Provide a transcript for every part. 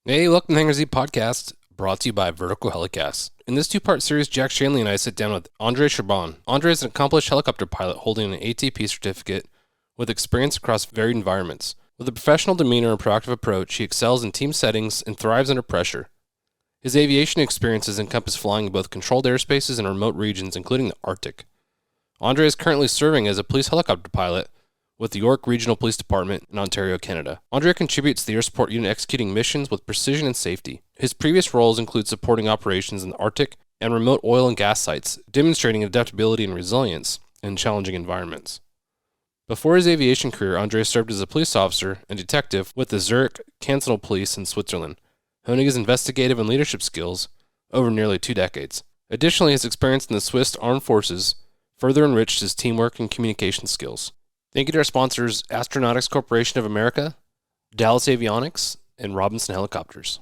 Hey, welcome to the Hangar Z podcast, brought to you by Vertical HeliCASTS. In this two-part series, Jack Schonely and I sit down with Andre Schabron. Andre is an accomplished helicopter pilot holding an ATP certificate with experience across varied environments. With a professional demeanor and proactive approach, he excels in team settings and thrives under pressure. His aviation experiences encompass flying in both controlled airspaces and remote regions, including the Arctic. Andre is currently serving as a police helicopter pilot with the York Regional Police Department in Ontario, Canada. Andre contributes to the air support unit executing missions with precision and safety. His previous roles include supporting operations in the Arctic and remote oil and gas sites, demonstrating adaptability and resilience in challenging environments. Before his aviation career, Andre served as a police officer and detective with the Zurich Cantonal Police in Switzerland, honing his investigative and leadership skills over nearly 2 decades. Additionally, his experience in the Swiss Armed Forces further enriched his teamwork and communication skills. Thank you to our sponsors, Astronautics Corporation of America, Dallas Avionics, and Robinson Helicopters.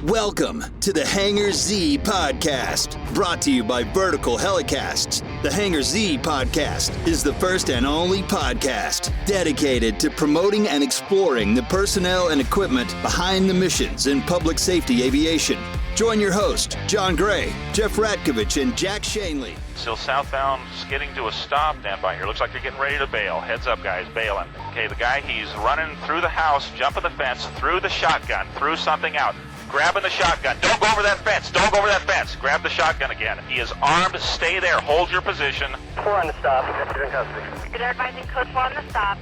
Welcome to the Hangar Z podcast, brought to you by Vertical HeliCASTS. The Hangar Z podcast is the first and only podcast dedicated to promoting and exploring the personnel and equipment behind the missions in public safety aviation. Join your host, John Gray, Jeff Ratkovich, and Jack Schonely. Still southbound, skidding to a stop. Stand by here. Looks like they're getting ready to bail. Heads up, guys, bailing. Okay, the guy, he's running through the house, jumping the fence, through the shotgun, through something out. Grabbing the shotgun. Don't go over that fence. Don't go over that fence. Grab the shotgun again. He is armed. Stay there. Hold your position. 4 on the stop. You're in custody. Good advising code 4 on the stop.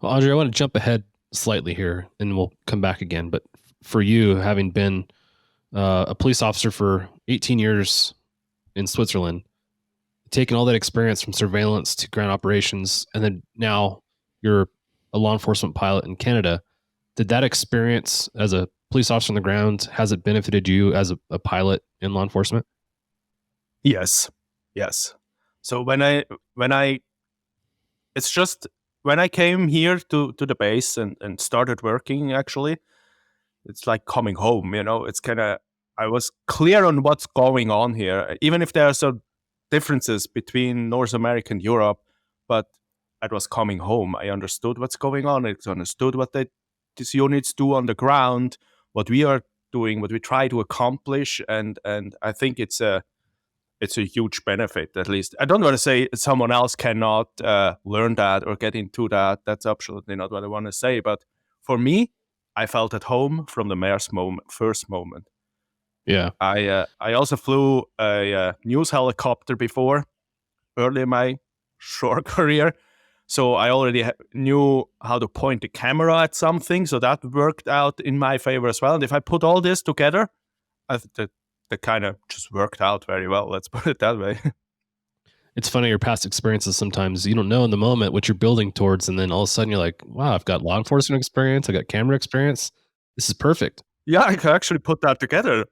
Well, Andre, I want to jump ahead slightly here, and we'll come back again. But for you, having been a police officer for 18 years in Switzerland, taking all that experience from surveillance to ground operations, and then now you're a law enforcement pilot in Canada. Did that experience as a police officer on the ground, has it benefited you as a pilot in law enforcement? Yes. So when I came here to the base and started working, actually, it's like coming home, it's I was clear on what's going on here, even if there are some differences between North America and Europe, but it was coming home. I understood what's going on. I understood what these units do on the ground, what we are doing, what we try to accomplish, and I think it's a huge benefit. At least I don't want to say someone else cannot learn that or get into that. That's absolutely not what I want to say. But for me, I felt at home from the first moment. Yeah. I also flew a news helicopter before, early in my short career. So I already knew how to point the camera at something. So that worked out in my favor as well. And if I put all this together, that kind of just worked out very well. Let's put it that way. It's funny, your past experiences, sometimes you don't know in the moment what you're building towards. And then all of a sudden you're like, wow, I've got law enforcement experience. I got camera experience. This is perfect. Yeah, I can actually put that together.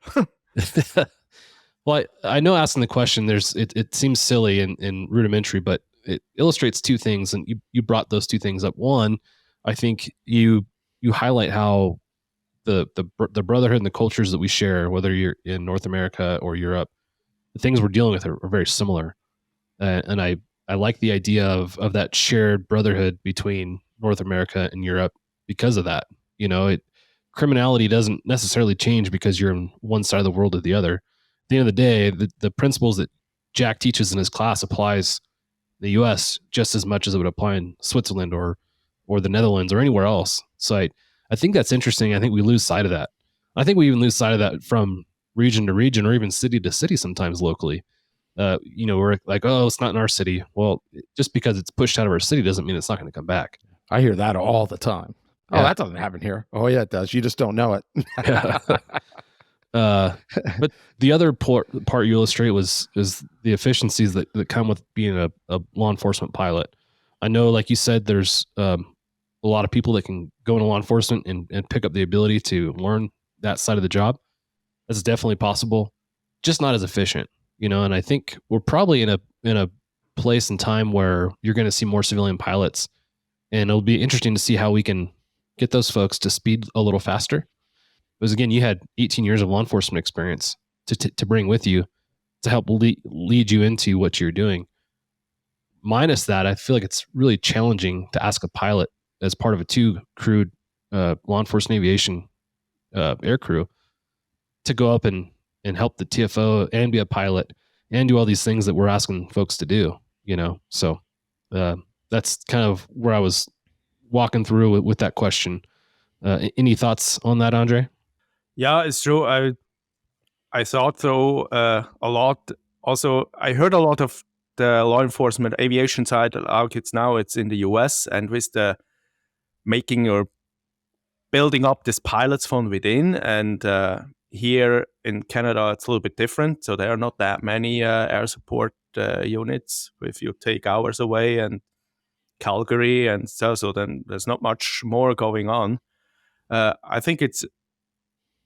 Well, I know asking the question, it seems silly and rudimentary, but it illustrates two things, and you brought those two things up. One, I think you highlight how the brotherhood and the cultures that we share, whether you're in North America or Europe, the things we're dealing with are very similar. And I like the idea of that shared brotherhood between North America and Europe because of that. Criminality doesn't necessarily change because you're in one side of the world or the other. At the end of the day, the principles that Jack teaches in his class applies in the U.S. just as much as it would apply in Switzerland or the Netherlands or anywhere else. So I think that's interesting. I think we lose sight of that. I think we even lose sight of that from region to region or even city to city sometimes locally. We're like, oh, it's not in our city. Well, just because it's pushed out of our city doesn't mean it's not going to come back. I hear that all the time. Yeah. Oh, that doesn't happen here. Oh, yeah, it does. You just don't know it. Yeah. But the other part you illustrate is the efficiencies that come with being a law enforcement pilot. I know, like you said, there's a lot of people that can go into law enforcement and pick up the ability to learn that side of the job. That's definitely possible, just not as efficient, and I think we're probably in a place and time where you're going to see more civilian pilots, and it'll be interesting to see how we can get those folks to speed a little faster. Because again, you had 18 years of law enforcement experience to bring with you to help lead you into what you're doing. Minus that, I feel like it's really challenging to ask a pilot as part of a 2-crewed law enforcement aviation air crew to go up and help the TFO and be a pilot and do all these things that we're asking folks to do, So that's kind of where I was walking through with that question. Any thoughts on that, Andre? Yeah, it's true. I thought so a lot. Also, I heard a lot of the law enforcement aviation side. Like it's in the US, and with the making or building up this pilots from within. And here in Canada, it's a little bit different. So there are not that many air support units. If you take ours away and Calgary and so then there's not much more going on. I think it's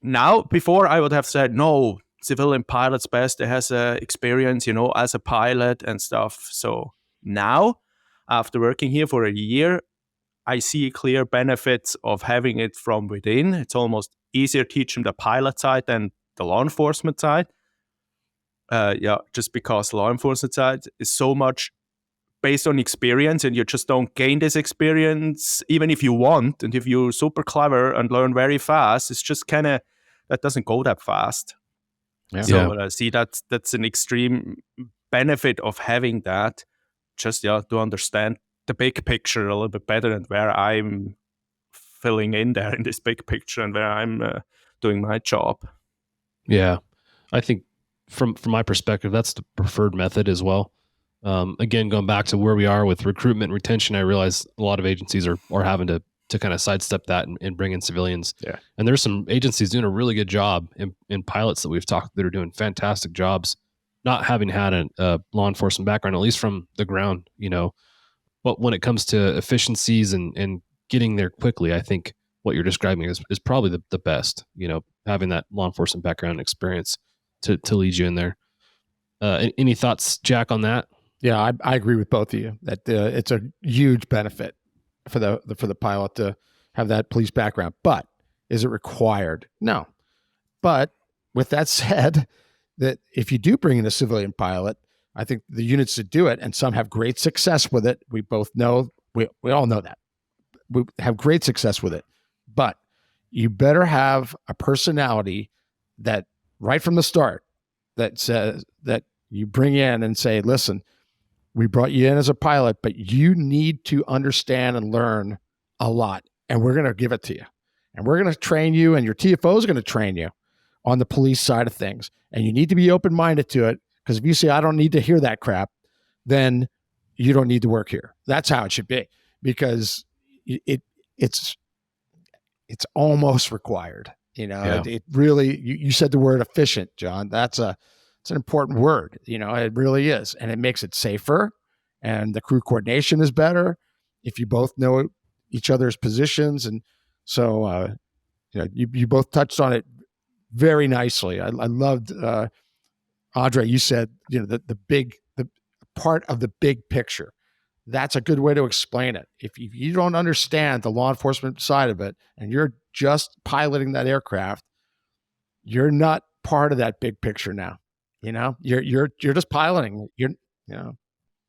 now, before I would have said, no, civilian pilot's best. It has experience, as a pilot and stuff. So now, after working here for a year, I see clear benefits of having it from within. It's almost easier to teach them the pilot side than the law enforcement side. Just because law enforcement side is so much based on experience, and you just don't gain this experience even if you want, and if you're super clever and learn very fast, it's just kind of, that doesn't go that fast. Yeah. So see, that's an extreme benefit of having that, just to understand the big picture a little bit better and where I'm filling in there in this big picture and where I'm doing my job. Yeah, I think from my perspective, that's the preferred method as well. Again, going back to where we are with recruitment and retention, I realize a lot of agencies are having to kind of sidestep that and bring in civilians. Yeah. And there's some agencies doing a really good job in pilots that we've talked that are doing fantastic jobs, not having had a law enforcement background, at least from the ground, But when it comes to efficiencies and getting there quickly, I think what you're describing is probably the best, having that law enforcement background and experience to lead you in there. Any thoughts, Jack, on that? Yeah, I agree with both of you that it's a huge benefit for the pilot to have that police background. But is it required? No. But with that said, that if you do bring in a civilian pilot, I think the units that do it, and some have great success with it. We both know, we all know that. We have great success with it. But you better have a personality that right from the start that says that you bring in and say, listen, we brought you in as a pilot, but you need to understand and learn a lot, and we're going to give it to you. And we're going to train you, and your TFO is going to train you on the police side of things. And you need to be open-minded to it, because if you say, I don't need to hear that crap, then you don't need to work here. That's how it should be, because it's almost required. It really, you said the word efficient, John. It's an important word, it really is. And it makes it safer, and the crew coordination is better if you both know each other's positions. And so, you both touched on it very nicely. I loved, Andre, you said, the part of the big picture. That's a good way to explain it. If you don't understand the law enforcement side of it, and you're just piloting that aircraft, you're not part of that big picture now. You're just piloting.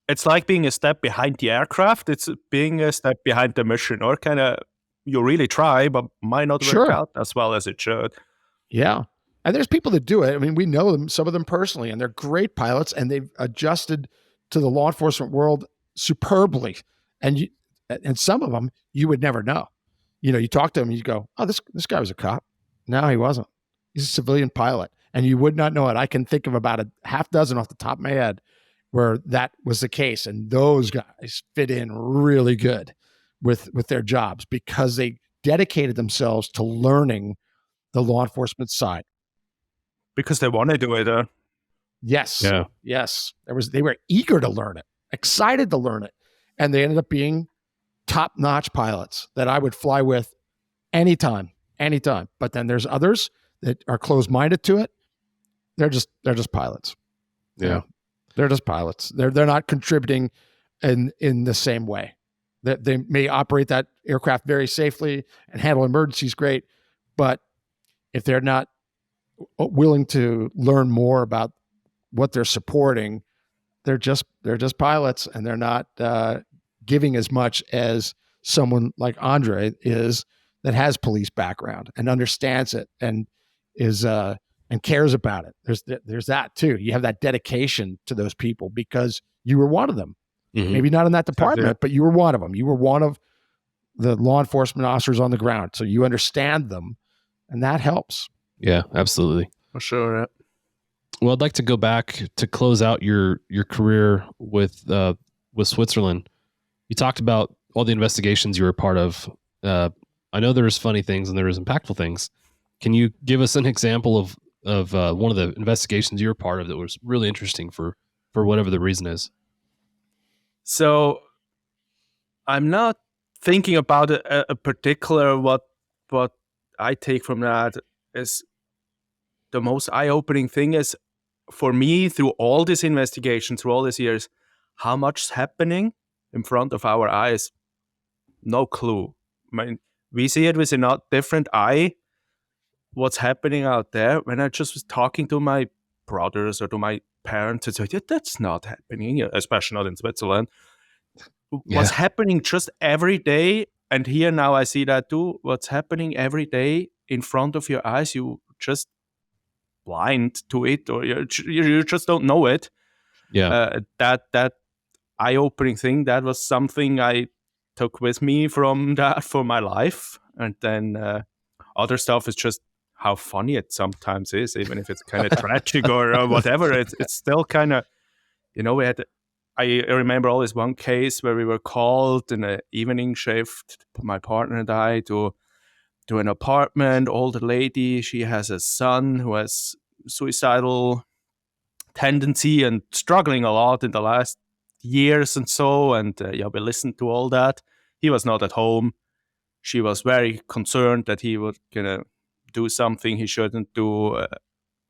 It's like being a step behind the aircraft. It's being a step behind the mission, or kind of you really try, but might not work out as well as it should. Yeah. And there's people that do it. I mean, we know them, some of them personally, and they're great pilots, and they've adjusted to the law enforcement world superbly. And some of them you would never know. You talk to them and you go, oh, this guy was a cop. No, he wasn't. He's a civilian pilot. And you would not know it. I can think of about a half dozen off the top of my head where that was the case. And those guys fit in really good with their jobs, because they dedicated themselves to learning the law enforcement side. Because they want to do it. Yes. Yeah. Yes. They were eager to learn it, excited to learn it. And they ended up being top-notch pilots that I would fly with anytime. But then there's others that are closed-minded to it. They're just pilots. Yeah. They're just pilots. They're not contributing in the same way. That they may operate that aircraft very safely and handle emergencies great, but if they're not willing to learn more about what they're supporting, they're just pilots, and they're not giving as much as someone like Andre is that has police background and understands it and is and cares about it. There's that too. You have that dedication to those people because you were one of them. Mhm. Maybe not in that department, Yeah. but you were one of them. You were one of the law enforcement officers on the ground. So you understand them, and that helps. Yeah, absolutely. For sure. Yeah. Well, I'd like to go back to close out your career with Switzerland. You talked about all the investigations you were a part of. I know there's funny things and there's impactful things. Can you give us an example of one of the investigations you were part of that was really interesting for whatever the reason is? So I'm not thinking about a particular what I take from that is the most eye-opening thing is for me through all this investigation, through all these years, how much is happening in front of our eyes. No clue. I mean, we see it with a different eye, what's happening out there. When I just was talking to my brothers or to my parents, it's like, yeah, that's not happening, especially not in Switzerland. What's happening just every day, and here now I see that too, what's happening every day in front of your eyes, you just blind to it, or you just don't know it. Yeah. That eye-opening thing, that was something I took with me from that for my life. And then other stuff is just how funny it sometimes is, even if it's kind of tragic or whatever. It's still kind of, I remember always one case where we were called in an evening shift, my partner and I, to an apartment. Older lady, she has a son who has suicidal tendency and struggling a lot in the last years and so. And we listened to all that. He was not at home. She was very concerned that he would gonna do something he shouldn't do.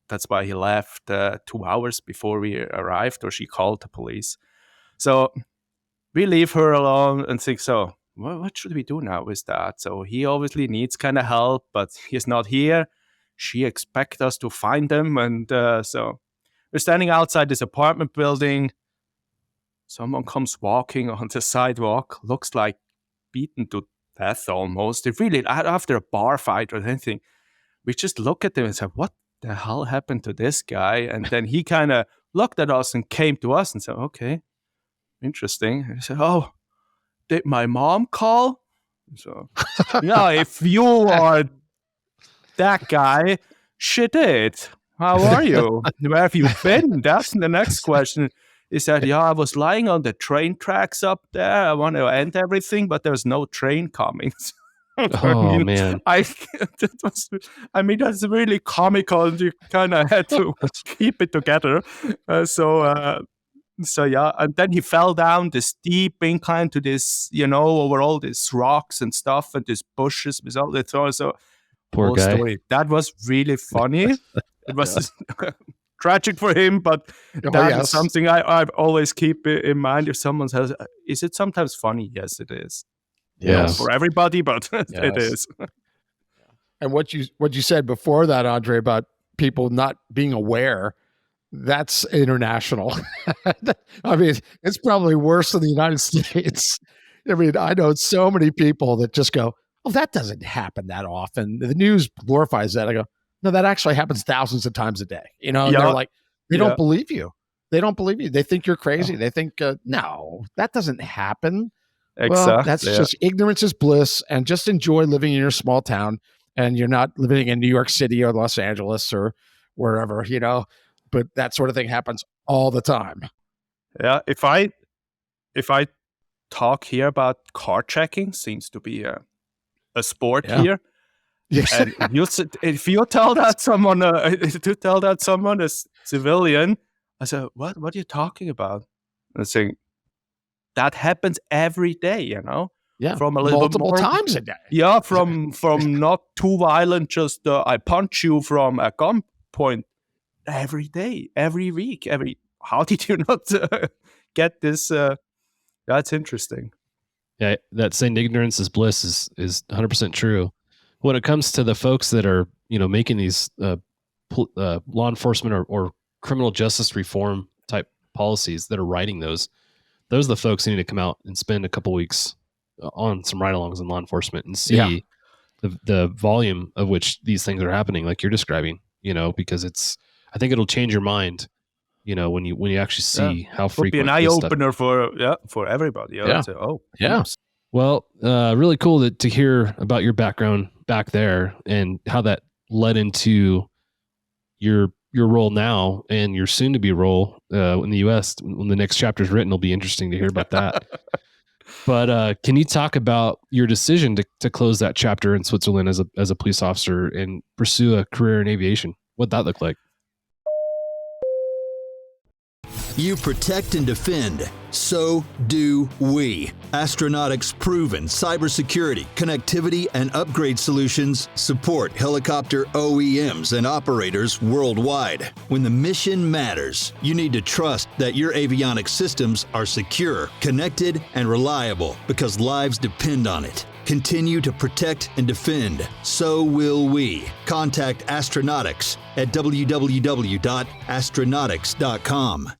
That's why he left 2 hours before we arrived, or she called the police. So we leave her alone and think, so what should we do now with that? So he obviously needs kind of help, but he's not here. She expects us to find him. And so we're standing outside this apartment building. Someone comes walking on the sidewalk, looks like beaten to death almost. It really, after a bar fight or anything, we just look at him and said, what the hell happened to this guy? And then he kind of looked at us and came to us and said, okay, interesting. And he said, oh, did my mom call? So, yeah, if you are that guy, she did. How are you? Where have you been? That's the next question. He said, yeah, I was lying on the train tracks up there. I want to end everything, but there's no train coming. Man. That's really comical, and you kind of had to keep it together. So yeah, and then he fell down this steep incline to this, over all these rocks and stuff and these bushes with all the thorns. So Poor guy. Story. That was really funny. It was tragic for him, but that is something I always keep in mind. If someone says, is it sometimes funny? Yes, it is. Yeah. Not for everybody, but it is. And what you said before that, Andre, about people not being aware, that's international. I mean, it's probably worse in the United States. I mean, I know so many people that just go, oh, that doesn't happen that often. The news glorifies that. I go, no, that actually happens thousands of times a day. And they're like, they don't believe you. They don't believe you. They think you're crazy. They think, no, that doesn't happen. Exactly. Well, that's just ignorance is bliss, and just enjoy living in your small town, and you're not living in New York City or Los Angeles or wherever, but that sort of thing happens all the time. Yeah. If I talk here about car checking, seems to be a sport here. Yes. And if you tell that someone, a civilian, I say, what are you talking about? I saying, that happens every day, Yeah, from a little multiple bit more, times a day. Yeah, from not too violent, just I punch you from a gunpoint every day, every week, how did you not get this? That's interesting. Yeah, that saying ignorance is bliss is 100% true. When it comes to the folks that are, making these law enforcement or criminal justice reform type policies that are writing those are the folks who need to come out and spend a couple weeks on some ride-alongs in law enforcement and see Yeah. the volume of which these things are happening, like you're describing. Because I think it'll change your mind. When you actually see how Would be an frequent eye this stuff. opener for everybody. Yeah. So, Yeah. oops. Well, really cool to hear about your background back there and how that led into your role now and your soon-to-be role in the U.S. When the next chapter is written, it'll be interesting to hear about that. But can you talk about your decision to close that chapter in Switzerland as a police officer and pursue a career in aviation? What'd that look like? You protect and defend. So do we. Astronautics' proven cybersecurity, connectivity, and upgrade solutions support helicopter OEMs and operators worldwide. When the mission matters, you need to trust that your avionics systems are secure, connected, and reliable because lives depend on it. Continue to protect and defend. So will we. Contact Astronautics at www.astronautics.com.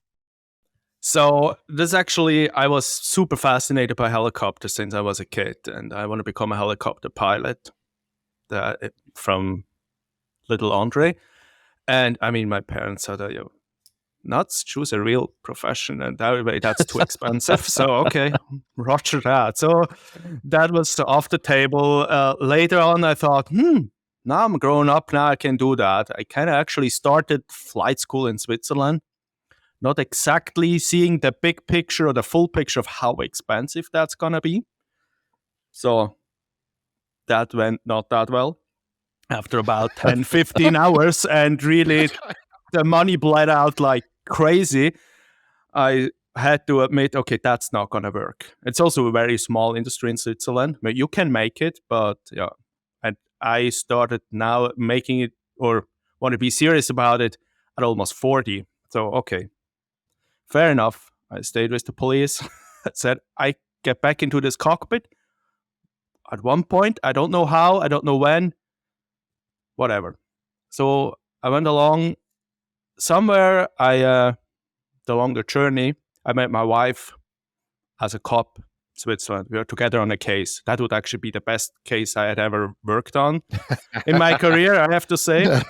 So this actually, I was super fascinated by helicopters since I was a kid, and I want to become a helicopter pilot from little Andre. And I mean, my parents said, nuts, choose a real profession, and that's too expensive. So, okay, roger that. So that was off the table. Later on, I thought, now I'm grown up, now I can do that. I kind of actually started flight school in Switzerland. Not exactly seeing the big picture or the full picture of how expensive that's going to be. So that went not that well. After about 10, 15 hours, and really the money bled out like crazy, I had to admit, okay, that's not going to work. It's also a very small industry in Switzerland. But you can make it, but yeah. And I started now making it, or want to be serious about it, at almost 40. So, okay. Fair enough. I stayed with the police. Said, I get back into this cockpit. At one point, I don't know how, I don't know when, whatever. So I went along somewhere. Along the journey, I met my wife as a cop in Switzerland. We were together on a case. That would actually be the best case I had ever worked on in my career, I have to say.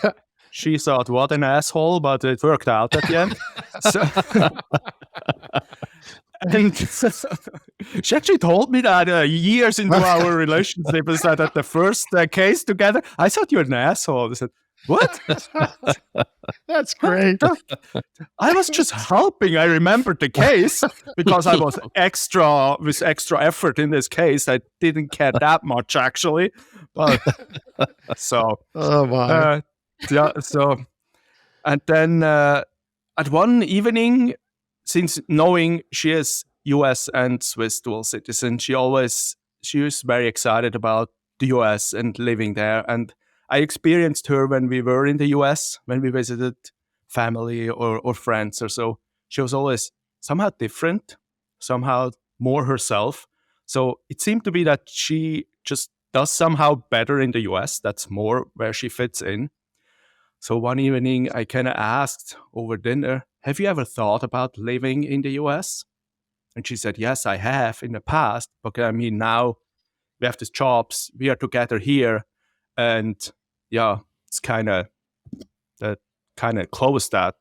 She thought, what an asshole, but it worked out at the end. And she actually told me that years into our relationship, is that at the first case together, I thought you were an asshole. I said, what? That's great. I was just helping. I remembered the case because I was with extra effort in this case. I didn't care that much, actually. But so, oh my. yeah, so, and then at one evening, since knowing she is US and Swiss dual citizen, she was very excited about the US and living there. And I experienced her when we were in the US, when we visited family or friends or so. She was always somehow different, somehow more herself. So it seemed to be that she just does somehow better in the US. That's more where she fits in. So one evening, I kind of asked over dinner, have you ever thought about living in the US? And she said, yes, I have in the past. But I mean, now we have these jobs, we are together here. And yeah, it's kind of closed that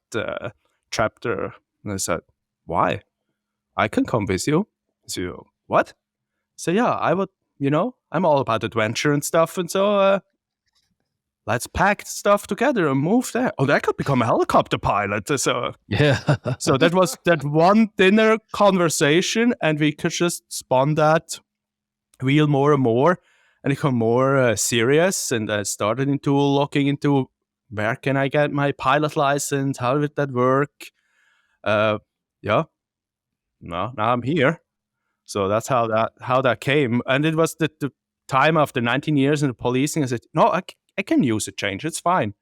chapter. And I said, why? I can come with you. So, what? So yeah, I would, I'm all about adventure and stuff. And so, let's pack stuff together and move there. Oh, I could become a helicopter pilot. So yeah. So that was that one dinner conversation, and we could just spun that wheel more and more, and become more serious. And I started looking into where can I get my pilot license? How did that work? Yeah. Now I'm here. So that's how that came. And it was the time after 19 years in the policing. I said, no, I can use a change. It's fine.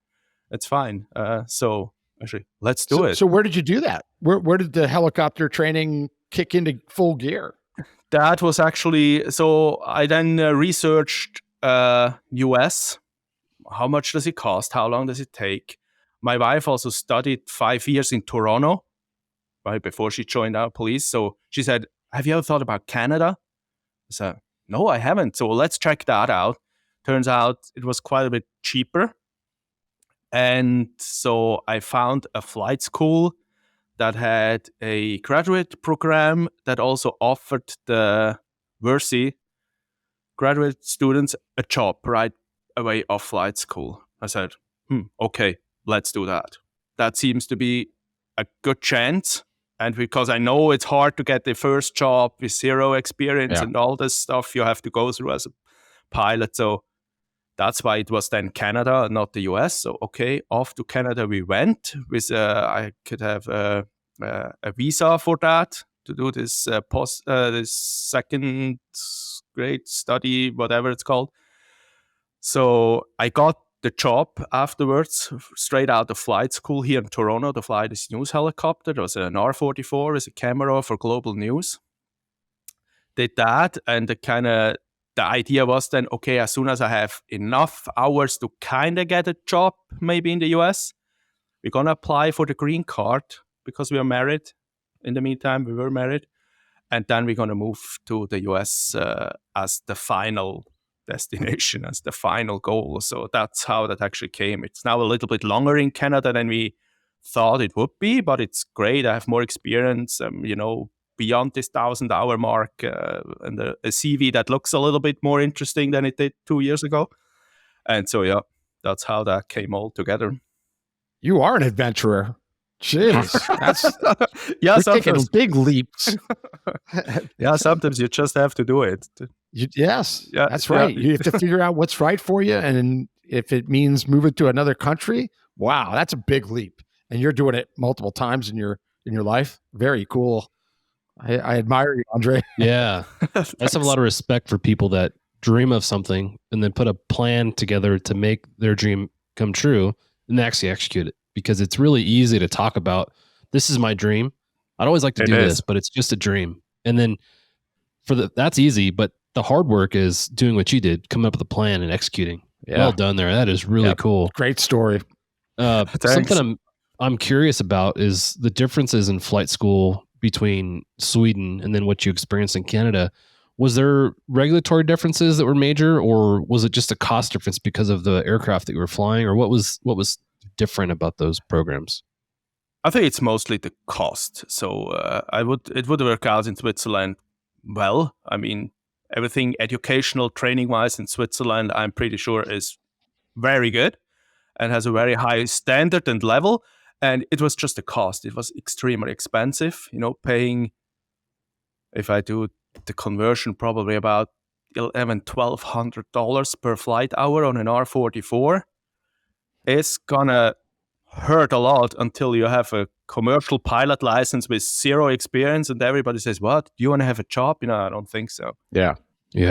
So actually, let's do it. So where did you do that? Where did the helicopter training kick into full gear? That was actually, so I then researched US. How much does it cost? How long does it take? My wife also studied 5 years in Toronto, right before she joined our police. So she said, have you ever thought about Canada? I said, no, I haven't. So let's check that out. Turns out it was quite a bit cheaper. And so I found a flight school that had a graduate program that also offered the Versi graduate students a job right away off flight school. I said, okay, let's do that. That seems to be a good chance. And because I know it's hard to get the first job with zero experience and all this stuff you have to go through as a pilot. So that's why it was then Canada, not the US. So, okay, off to Canada we went. With I could have a visa for that to do this this second grade study, whatever it's called. So I got the job afterwards, straight out of flight school here in Toronto, to fly this news helicopter. There was an R-44 with a camera for global news. Did that, and the idea was then, okay, as soon as I have enough hours to kind of get a job, maybe in the US, we're going to apply for the green card because we are married. In the meantime, we were married. And then we're going to move to the US as the final destination, as the final goal. So that's how that actually came. It's now a little bit longer in Canada than we thought it would be, but it's great. I have more experience, beyond this 1,000-hour mark, and a CV that looks a little bit more interesting than it did 2 years ago. And so, yeah, that's how that came all together. You are an adventurer. Jeez, you're taking big leaps. Yeah, sometimes you just have to do it. That's right. You have to figure out what's right for you, and if it means moving to another country, wow, that's a big leap. And you're doing it multiple times in your life. Very cool. I admire you, Andre. Yeah, I just have a lot of respect for people that dream of something and then put a plan together to make their dream come true and actually execute it. Because it's really easy to talk about, this is my dream. I'd always like to do this, but it's just a dream. And then that's easy, but the hard work is doing what you did, coming up with a plan and executing. Yeah. Well done there. That is really cool. Great story. Something I'm curious about is the differences in flight school between Sweden and then what you experienced in Canada. Was there regulatory differences that were major, or was it just a cost difference because of the aircraft that you were flying, or what was different about those programs? I think it's mostly the cost. So it would work out in Switzerland well. I mean, everything educational, training-wise in Switzerland, I'm pretty sure is very good and has a very high standard and level. And it was just the cost. It was extremely expensive, paying, if I do the conversion, probably about $1,100-$1,200 per flight hour on an R-44. It's gonna hurt a lot until you have a commercial pilot license with zero experience, and everybody says, "What? Do you want to have a job?" I don't think so. Yeah.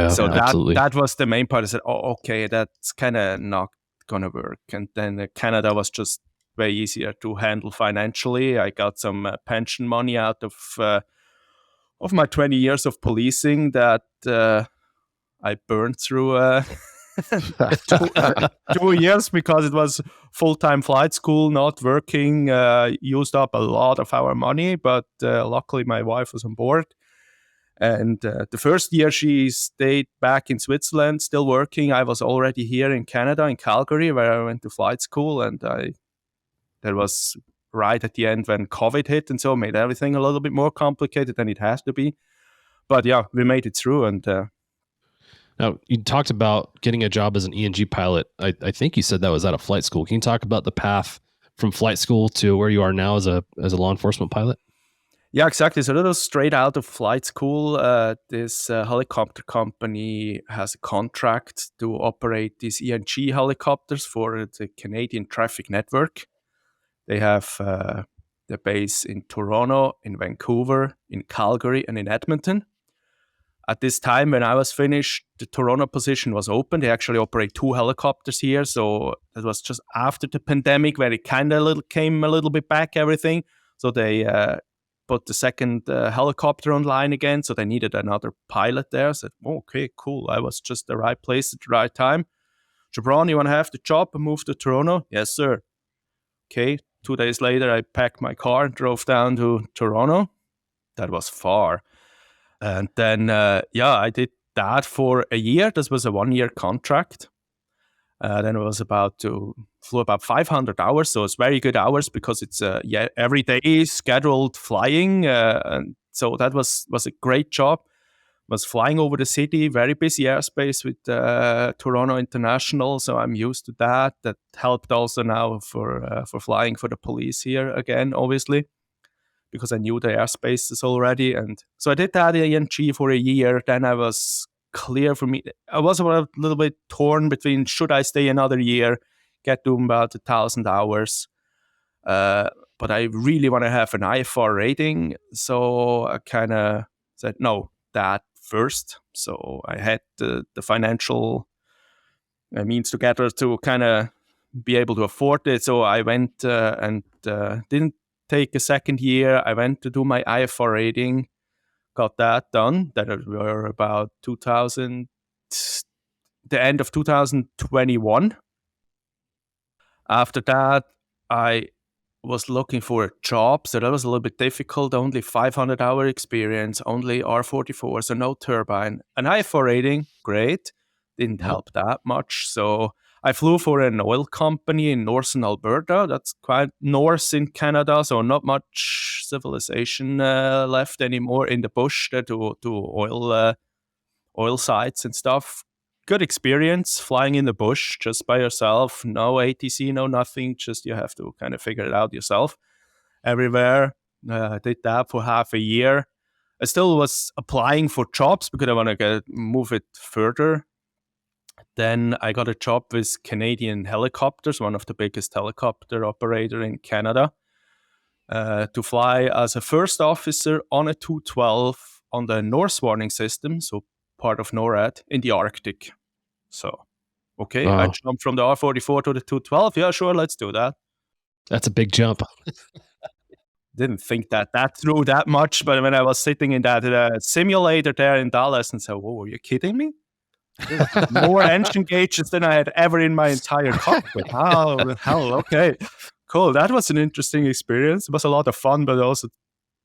So absolutely. that was the main part. I said, "Oh, okay, that's kind of not gonna work." And then Canada was just way easier to handle financially. I got some pension money out of my 20 years of policing that I burned through. 2 years because it was full-time flight school, not working, used up a lot of our money, but luckily my wife was on board. And the first year she stayed back in Switzerland, still working. I was already here in Canada, in Calgary, where I went to flight school. And that was right at the end when COVID hit, and so made everything a little bit more complicated than it has to be. But yeah, we made it through. And now, you talked about getting a job as an ENG pilot. I think you said that was out of flight school. Can you talk about the path from flight school to where you are now as a law enforcement pilot? Yeah, exactly. So that was straight out of flight school. This helicopter company has a contract to operate these ENG helicopters for the Canadian Traffic Network. They have the base in Toronto, in Vancouver, in Calgary, and in Edmonton. At this time, when I was finished, the Toronto position was open. They actually operate 2 helicopters here. So that was just after the pandemic where it kind of came a little bit back, everything. So they put the second helicopter online again. So they needed another pilot there. I said, okay, cool. I was just the right place at the right time. Schabron, you want to have the job and move to Toronto? Yes, sir. Okay. 2 days later, I packed my car and drove down to Toronto. That was far. And then, I did that for a year. This was a 1-year contract. Then I was flew about 500 hours, so it's very good hours because it's every day scheduled flying, and so that was a great job. Was flying over the city, very busy airspace with Toronto International, so I'm used to that. That helped also now for flying for the police here again, obviously, because I knew the airspaces already. And so I did that at ENG for a year. Then I was clear for me. I was a little bit torn between should I stay another year, get to about 1,000 hours, but I really want to have an IFR rating. So I kind of said no, that first. So I had the financial means together to kind of be able to afford it. So I went and didn't take a second year. I went to do my IFR rating, got that done. That were about the end of 2021. After that, I was looking for a job, so that was a little bit difficult. Only 500-hour experience, only R44, so no turbine. An IFR rating, great, didn't help that much. So I flew for an oil company in northern Alberta. That's quite north in Canada, so not much civilization left anymore in the bush there to oil sites and stuff. Good experience flying in the bush just by yourself. No ATC, no nothing. Just you have to kind of figure it out yourself everywhere. I did that for half a year. I still was applying for jobs because I want to move it further. Then I got a job with Canadian Helicopters, one of the biggest helicopter operator in Canada, to fly as a first officer on a 212 on the Norse warning system, so part of NORAD, in the Arctic. So, okay, I jumped from the R44 to the 212. Yeah, sure, let's do that. That's a big jump. Didn't think that through that much, but when I was sitting in that simulator there in Dallas and said, whoa, are you kidding me? More engine gauges than I had ever in my entire cockpit. How the hell? Okay, cool. That was an interesting experience. It was a lot of fun, but also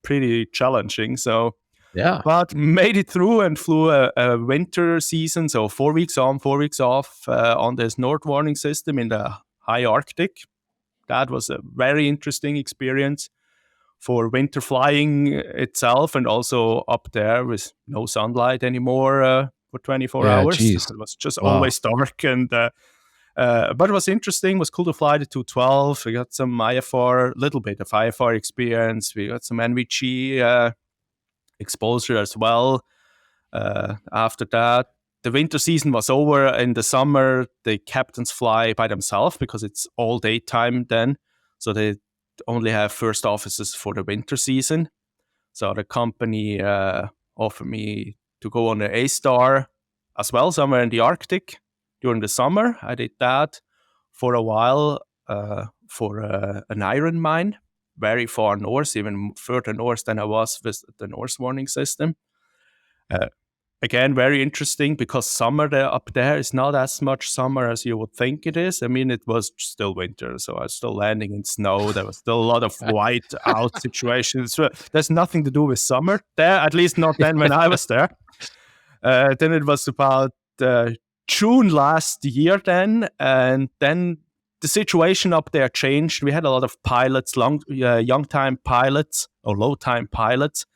pretty challenging. So, Yeah. but made it through and flew a winter season. So 4 weeks on, 4 weeks off on this North warning system in the high Arctic. That was a very interesting experience for winter flying itself, and also up there with no sunlight anymore for 24 hours. Geez. It was just always dark, and but it was interesting. It was cool to fly the 212. We got some IFR, little bit of IFR experience. We got some NVG exposure as well. After that, the winter season was over. In the summer, the captains fly by themselves because it's all daytime then. So they only have first officers for the winter season. So the company offered me to go on the A-Star as well, somewhere in the Arctic during the summer. I did that for a while for an iron mine, very far north, even further north than I was with the Norse warning system. Again, very interesting because summer up there is not as much summer as you would think it is. I mean, it was still winter, so I was still landing in snow. There was still a lot of white out situations. So there's nothing to do with summer there, at least not then when I was there. Then it was about June last year then, and then the situation up there changed. We had a lot of pilots, young-time pilots or low-time pilots.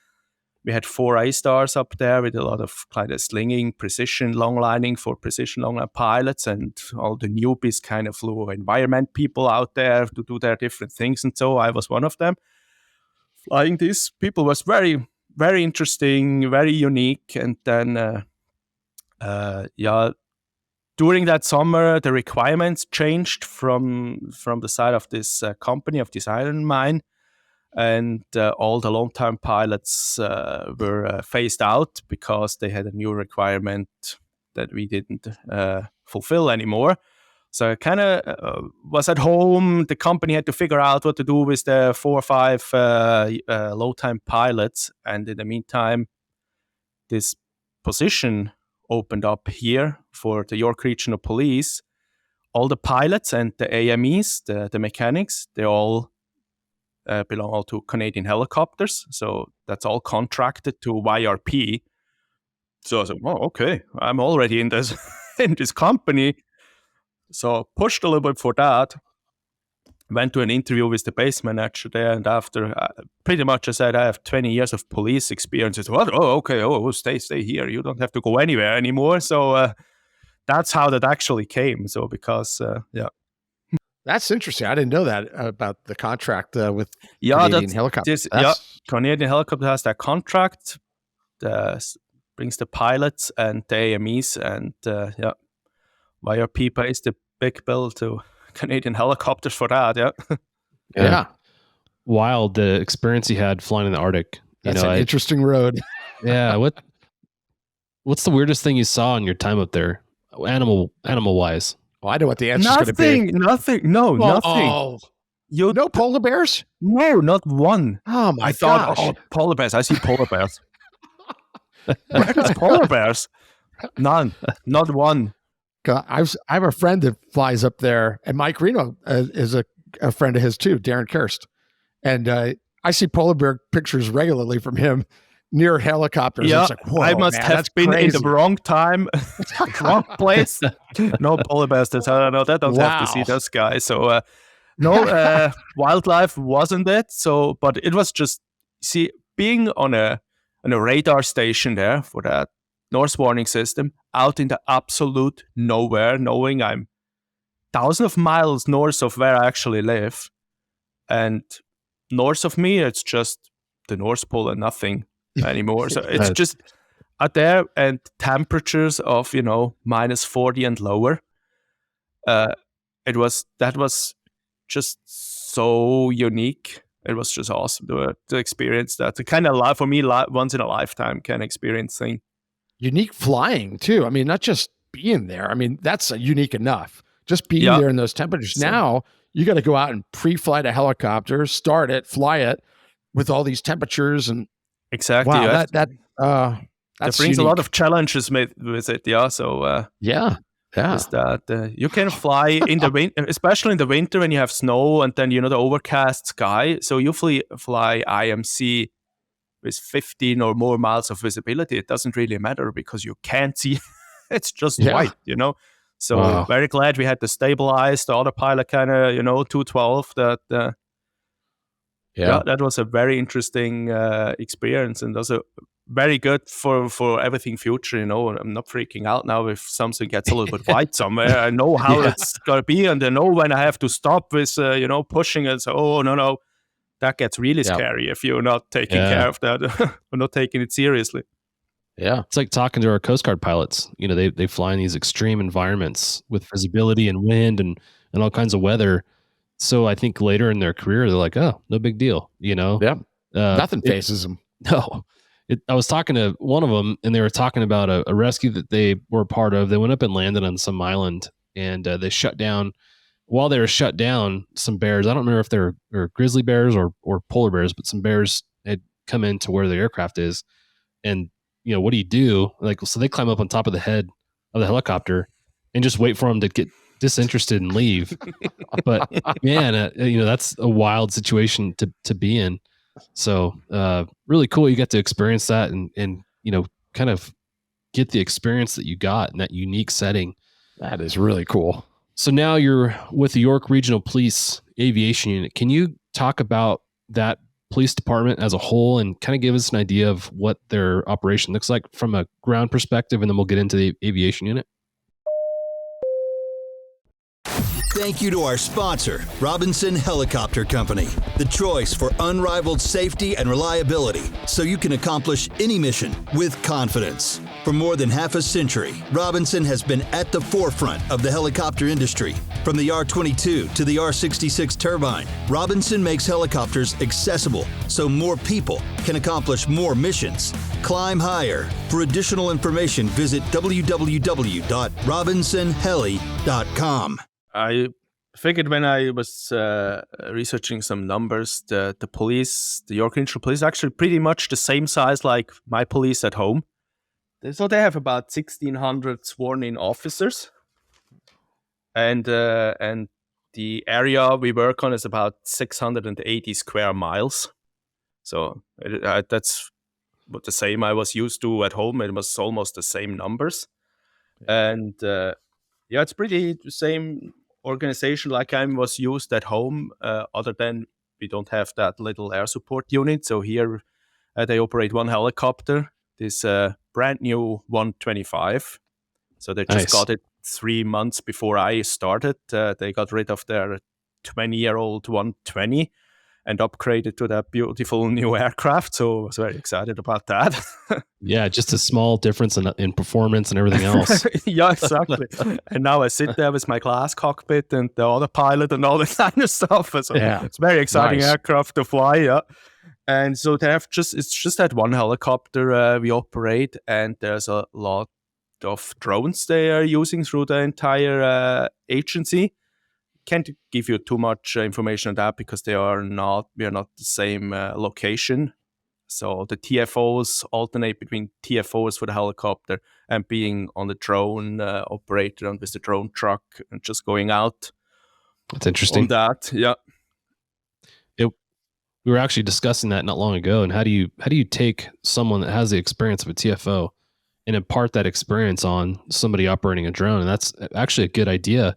We had 4 A-Stars up there with a lot of kind of slinging, precision longlining for precision longline pilots, and all the newbies kind of flew environment people out there to do their different things. And so I was one of them. Flying these people was very, very interesting, very unique. And then, during that summer, the requirements changed from the side of this company, of this iron mine. And all the long-time pilots were phased out because they had a new requirement that we didn't fulfill anymore. So I kind of was at home. The company had to figure out what to do with the 4 or 5 low-time pilots. And in the meantime, this position opened up here for the York Regional Police. All the pilots and the AMEs, the mechanics, they all belong all to Canadian Helicopters. So that's all contracted to YRP. So I said, "Oh, okay, I'm already in this in this company." So pushed a little bit for that. Went to an interview with the base manager there, and after pretty much I said I have 20 years of police experience. It's what? Oh, okay. Oh, stay here. You don't have to go anywhere anymore. So that's how that actually came. So because That's interesting. I didn't know that about the contract with yeah, Canadian Helicopter. Canadian Helicopter has that contract. Brings the pilots and the AMEs, and YRP pays the big bill to Canadian Helicopters for that. Yeah. Wild the experience he had flying in the Arctic. That's an interesting road. Yeah. What's the weirdest thing you saw in your time up there, animal wise? Well, I know what the answer is going to be. Nothing. No, nothing. Oh, no polar bears? No, not one. Oh my I thought, gosh. polar bears. I see polar bears. Where's polar bears? None. Not one. I have a friend that flies up there, and Mike Reno is a friend of his too, Darren Kirst. And I see polar bear pictures regularly from him near helicopters. Yeah, it's like, whoa, I must have been crazy. in the wrong time, wrong place. No polar bears. I don't know. I don't have to see those guys. So no wildlife wasn't it. So, but it was just being on a radar station there for that Norse warning system out in the absolute nowhere, knowing I'm thousands of miles north of where I actually live, and north of me it's just the North Pole and nothing anymore. So it's just out there, and temperatures of minus 40 and lower. That was just so unique. It was just awesome to experience that. To kind of for me, once in a lifetime kind of experience thing. Unique flying too. I mean, not just being there. I mean, that's unique enough. Just being there in those temperatures. So, now you got to go out and pre-flight a helicopter, start it, fly it with all these temperatures and exactly. Wow, that brings unique. a lot of challenges with it. Yeah. So is that you can fly in the winter, especially in the winter when you have snow and then the overcast sky. So you fly IMC with 15 or more miles of visibility. It doesn't really matter because you can't see. It's just white, So very glad we had to stabilize the autopilot kind of 212. That that was a very interesting experience, and also very good for everything future. I'm not freaking out now if something gets a little bit white somewhere. I know how it's gonna be, and I know when I have to stop with pushing it. So no, that gets really scary if you're not taking care of that or not taking it seriously. Yeah, it's like talking to our Coast Guard pilots. They fly in these extreme environments with visibility and wind and all kinds of weather. So I think later in their career, they're like, oh, no big deal, Yeah, nothing faces them. No. I was talking to one of them, and they were talking about a rescue that they were part of. They went up and landed on some island, and they shut down. While they were shut down, some bears, I don't remember if they were grizzly bears or polar bears, but some bears had come into where the aircraft is. And, what do you do? So they climb up on top of the head of the helicopter and just wait for them to get disinterested and leave. But man, that's a wild situation to be in. So really cool. You got to experience that and kind of get the experience that you got in that unique setting. That is really cool. So now you're with the York Regional Police Aviation Unit. Can you talk about that police department as a whole and kind of give us an idea of what their operation looks like from a ground perspective, and then we'll get into the aviation unit? Thank you to our sponsor, Robinson Helicopter Company, the choice for unrivaled safety and reliability so you can accomplish any mission with confidence. For more than half a century, Robinson has been at the forefront of the helicopter industry. From the R-22 to the R-66 turbine, Robinson makes helicopters accessible so more people can accomplish more missions. Climb higher. For additional information, visit www.robinsonheli.com. I figured when I was researching some numbers, the police, the York Regional Police, actually pretty much the same size like my police at home. So they have about 1,600 sworn-in officers, and the area we work on is about 680 square miles. So that's the same I was used to at home. It was almost the same numbers. And it's pretty the same organization like I was used at home, other than we don't have that little air support unit. So here they operate one helicopter, this brand new 125. So they just got it 3 months before I started. They got rid of their 20-year-old 120 and upgraded to that beautiful new aircraft. So I was very excited about that. Yeah, just a small difference in performance and everything else. Yeah, exactly. And now I sit there with my glass cockpit and the autopilot and all this kind of stuff. So it's very exciting aircraft to fly. Yeah. And so they have it's just that one helicopter we operate, and there's a lot of drones they are using through the entire agency. Can't give you too much information on that because we are not the same location. So the TFOs alternate between TFOs for the helicopter and being on the drone operator and with the drone truck and just going out. That's interesting. On that, yeah. We were actually discussing that not long ago. And how do you take someone that has the experience of a TFO and impart that experience on somebody operating a drone? And that's actually a good idea.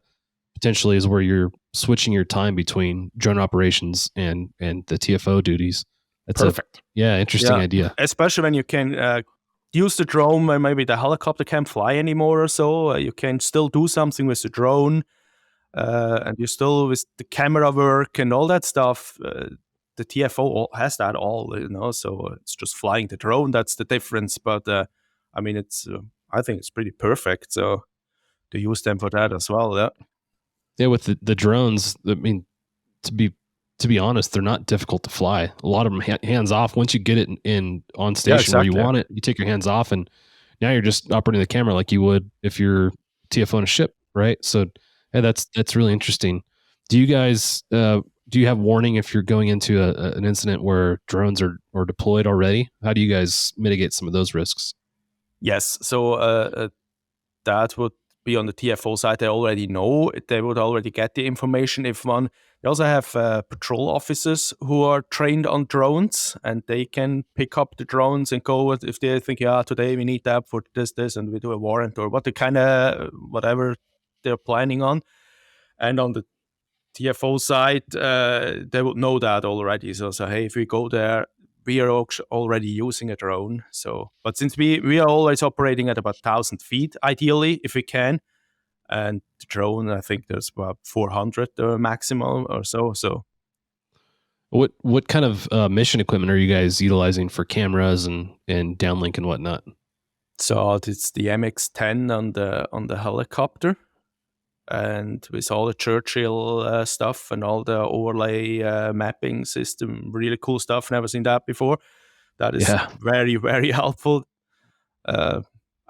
Potentially is where you're switching your time between drone operations and the TFO duties. That's perfect. Interesting idea. Especially when you can use the drone when maybe the helicopter can't fly anymore or so. You can still do something with the drone, and you still with the camera work and all that stuff. The TFO has that all, so it's just flying the drone. That's the difference. But I mean, I think it's pretty perfect. So to use them for that as well. Yeah. Yeah, with the drones, I mean, to be honest, they're not difficult to fly. A lot of them hands off. Once you get it in on station where you want it, you take your hands off, and now you're just operating the camera like you would if you're TFO on a ship, right? So, that's really interesting. Do you guys do you have warning if you're going into an incident where drones are deployed already? How do you guys mitigate some of those risks? Yes, so that would be on the TFO side. They already know. They would already get the information if one. They also have patrol officers who are trained on drones, and they can pick up the drones and go if they think, today we need that for this, and we do a warrant or whatever they're planning on. And on the TFO side, they would know that already. So hey, if we go there, we are already using a drone. So, but since we are always operating at about 1,000 feet, ideally, if we can, and the drone, I think there's about 400 maximum or so. So, what kind of mission equipment are you guys utilizing for cameras and downlink and whatnot? So it's the MX-10 on the helicopter, and with all the Churchill stuff and all the overlay mapping system, really cool stuff. Never seen that before. That is very, very helpful.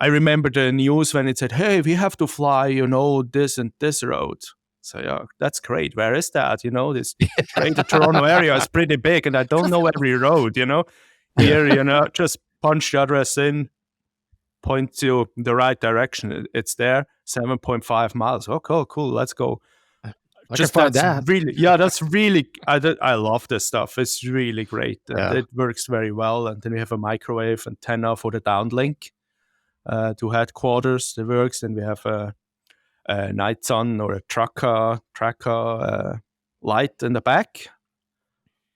I remember the news when it said, hey, we have to fly, this and this road. So that's great. Where is that? This Greater Toronto area is pretty big, and I don't know every road, Here, just punch the address in, point to the right direction. It's there, 7.5 miles. Oh, cool. Let's go. Just find that. That's really, I love this stuff. It's really great. It works very well. And then we have a microwave antenna for the downlink to headquarters that works. And we have a night sun or a tracker light in the back,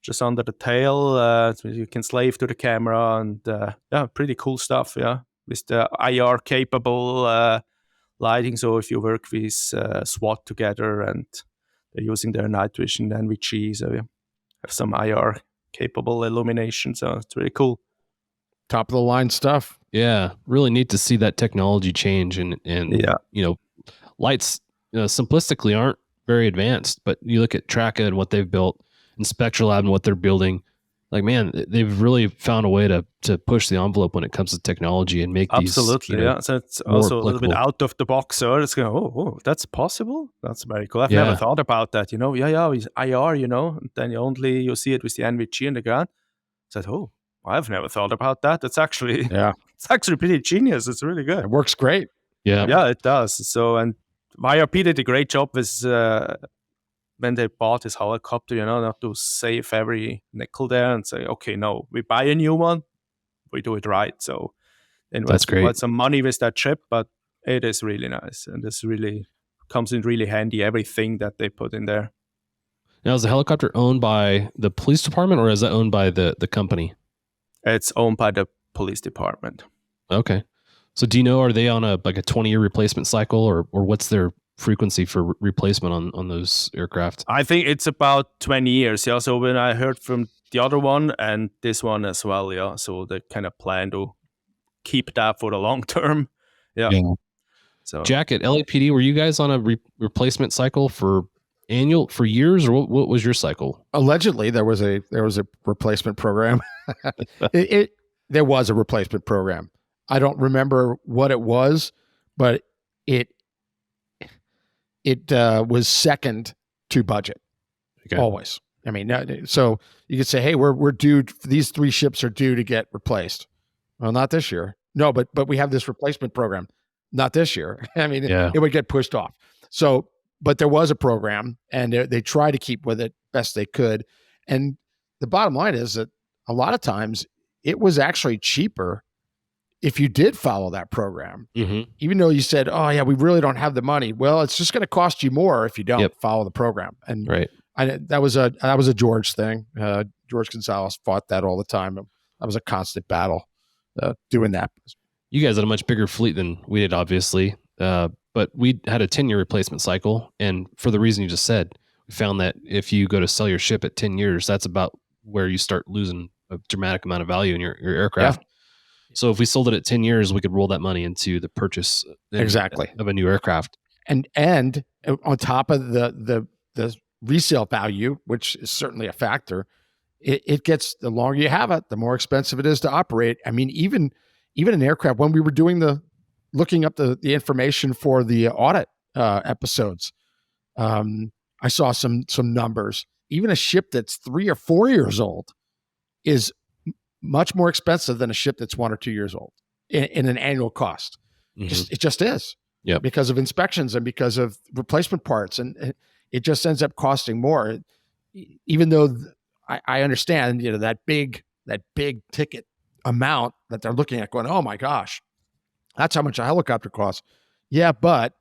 just under the tail. So you can slave to the camera, and pretty cool stuff. Yeah, with the IR capable lighting. So if you work with SWAT together and they're using their night vision NVG, so we have some IR capable illumination. So it's really cool. Top of the line stuff. Yeah, really neat to see that technology change, and lights simplistically aren't very advanced, but you look at Traca and what they've built, and Spectralab and what they're building. Like, man, they've really found a way to push the envelope when it comes to technology and make these. Absolutely, So it's also a little bit out of the box. So it's going, oh, that's possible. That's very cool. I've never thought about that. With IR. And then you see it with the NVG in the ground. I said, oh, I've never thought about that. That's actually it's actually pretty genius. It's really good. It works great. Yeah, it does. So, and YRP did a great job with when they bought this helicopter, not to save every nickel there and say, okay, no, we buy a new one, we do it right. So That's invest great. quite some money with that ship, but it is really nice, and this really comes in really handy, everything that they put in there. Now, is the helicopter owned by the police department, or is that owned by the company? It's owned by the police department. Okay. So do you know, are they on a 20-year replacement cycle, or what's their frequency for replacement on those aircraft? I think it's about 20 years. Yeah. So when I heard from the other one and this one as well, yeah. So they kind of plan to keep that for the long term. Yeah. So Jack, at LAPD, were you guys on a replacement cycle for years, or what was your cycle? Allegedly, there was a replacement program. There was a replacement program. I don't remember what it was, but it was second to budget. Okay. Always. I mean, so you could say, hey, we're due. These 3 ships are due to get replaced. Well, not this year. No, but we have this replacement program. Not this year. I mean, it would get pushed off. So, but there was a program, and they tried to keep with it best they could. And the bottom line is that a lot of times it was actually cheaper if you did follow that program. Mm-hmm. Even though you said, oh yeah, we really don't have the money. Well, it's just going to cost you more if you don't follow the program. And right. that was a George thing. George Gonzalez fought that all the time. That was a constant battle doing that. You guys had a much bigger fleet than we did, obviously. But we had a 10-year replacement cycle. And for the reason you just said, we found that if you go to sell your ship at 10 years, that's about where you start losing a dramatic amount of value in your aircraft. Yeah. So if we sold it at 10 years, we could roll that money into the purchase of a new aircraft. And on top of the resale value, which is certainly a factor, it gets, the longer you have it, the more expensive it is to operate. I mean, even an aircraft, when we were looking up the information for the audit episodes, I saw some numbers. Even a ship that's 3 or 4 years old is much more expensive than a ship that's 1 or 2 years old in an annual cost. Mm-hmm. It just is. Yeah. Because of inspections and because of replacement parts, and it just ends up costing more. Even though I understand, that big ticket amount that they're looking at, going, oh my gosh, that's how much a helicopter costs. Yeah, but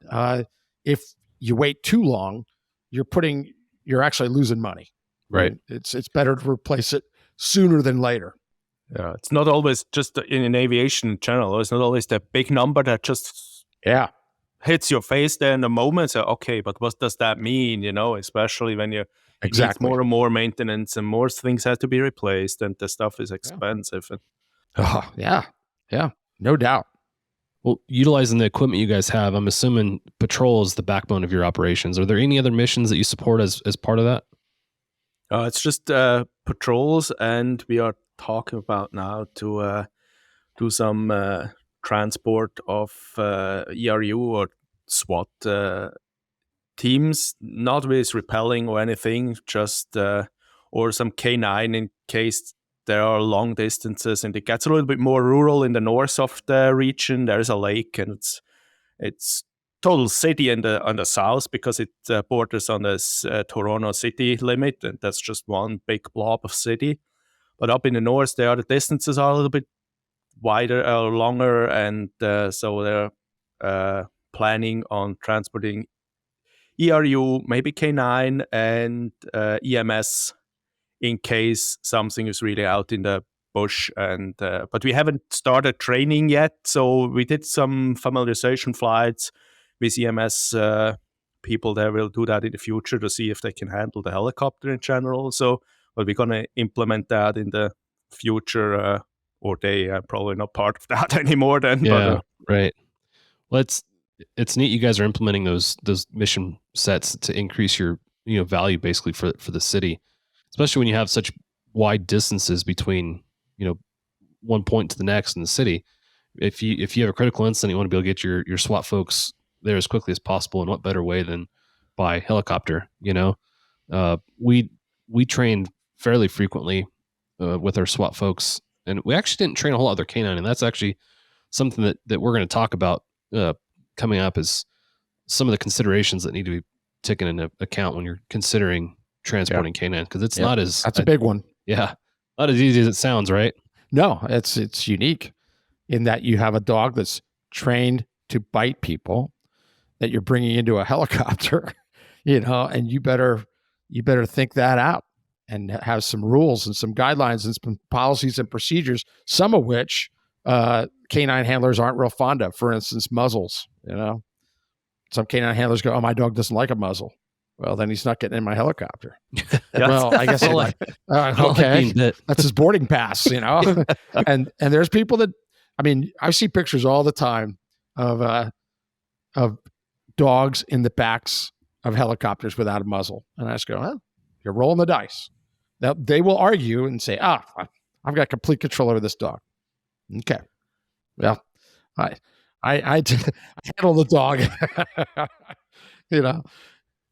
if you wait too long, you're actually losing money. Right. It's better to replace it sooner than later. Yeah, it's not always just in aviation in general. It's not always the big number that just hits your face there in the moment. So, okay, but what does that mean? Especially when you need more and more maintenance and more things have to be replaced, and the stuff is expensive. Yeah, no doubt. Well, utilizing the equipment you guys have, I'm assuming patrol is the backbone of your operations. Are there any other missions that you support as part of that? It's just patrols, and we are talking about now to do some transport of ERU or SWAT teams, not with repelling or anything, just or some K9 in case there are long distances and it gets a little bit more rural in the north of the region. There is a lake, and it's total city on the south because it borders on this Toronto city limit, and that's just one big blob of city. But up in the north, the distances are a little bit wider or longer, and so they're planning on transporting ERU, maybe K9, and EMS in case something is really out in the bush. And but we haven't started training yet, so we did some familiarization flights with EMS people. There will do that in the future to see if they can handle the helicopter in general. So, but we're going to implement that in the future, or they are probably not part of that anymore then. Yeah, right. Well, it's neat you guys are implementing those mission sets to increase your value basically for the city, especially when you have such wide distances between one point to the next in the city. If you have a critical incident, you want to be able to get your SWAT folks there as quickly as possible, and what better way than by helicopter? We train fairly frequently with our SWAT folks, and we actually didn't train a whole other K9, and that's actually something that we're going to talk about coming up, is some of the considerations that need to be taken into account when you're considering transporting K9, because it's not as... That's a big one. Yeah. Not as easy as it sounds, right? No, it's unique in that you have a dog that's trained to bite people that you're bringing into a helicopter, and you better think that out and have some rules and some guidelines and some policies and procedures, some of which canine handlers aren't real fond of. For instance, muzzles. Some canine handlers go, "Oh, my dog doesn't like a muzzle." Well, then he's not getting in my helicopter. Well, I guess okay, that's his boarding pass, and there's people that, I see pictures all the time of dogs in the backs of helicopters without a muzzle, and I just go, "Well, you're rolling the dice." Now they will argue and say, I've got complete control over this dog." Okay, well, I handle the dog,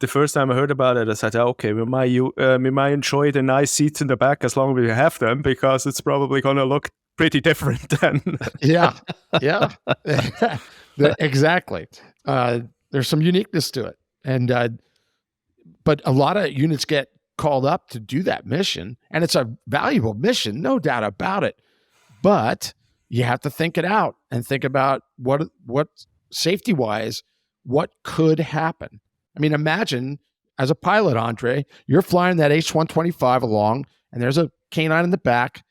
The first time I heard about it, I said, "Okay, we might enjoy the nice seats in the back as long as we have them, because it's probably going to look pretty different then." Yeah. Exactly. There's some uniqueness to it, and but a lot of units get called up to do that mission, and it's a valuable mission, no doubt about it. But you have to think it out and think about what safety-wise, what could happen. Imagine as a pilot, Andre, you're flying that H-125 along, and there's a canine in the back,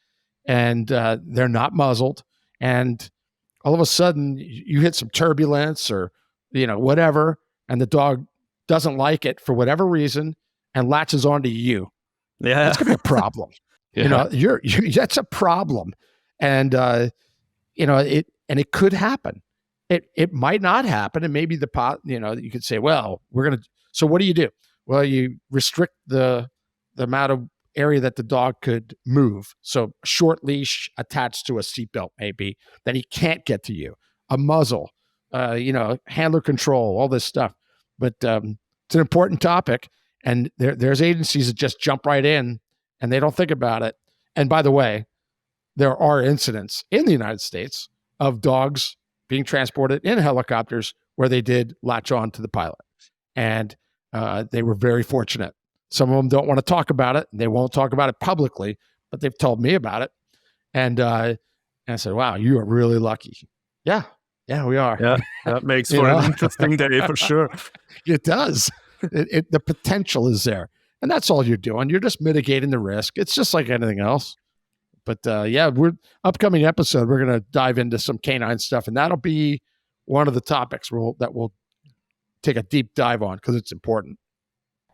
and they're not muzzled, and all of a sudden you hit some turbulence or whatever, and the dog doesn't like it for whatever reason and latches onto you. Yeah, that's gonna be a problem. You're that's a problem, and it could happen. It might not happen, and maybe you could say, well, so what do you do? Well, you restrict the amount of area that the dog could move. So a short leash attached to a seatbelt, maybe, that he can't get to you. A muzzle, handler control, all this stuff. But it's an important topic, and there's agencies that just jump right in and they don't think about it. And by the way, there are incidents in the United States of dogs being transported in helicopters where they did latch on to the pilot. And they were very fortunate. Some of them don't want to talk about it. They won't talk about it publicly, but they've told me about it. And I said, "Wow, you are really lucky." Yeah, we are. Yeah, that makes for an interesting day for sure. It does. The potential is there. And that's all you're doing. You're just mitigating the risk. It's just like anything else. But upcoming episode, we're going to dive into some canine stuff, and that'll be one of the topics that we'll take a deep dive on because it's important.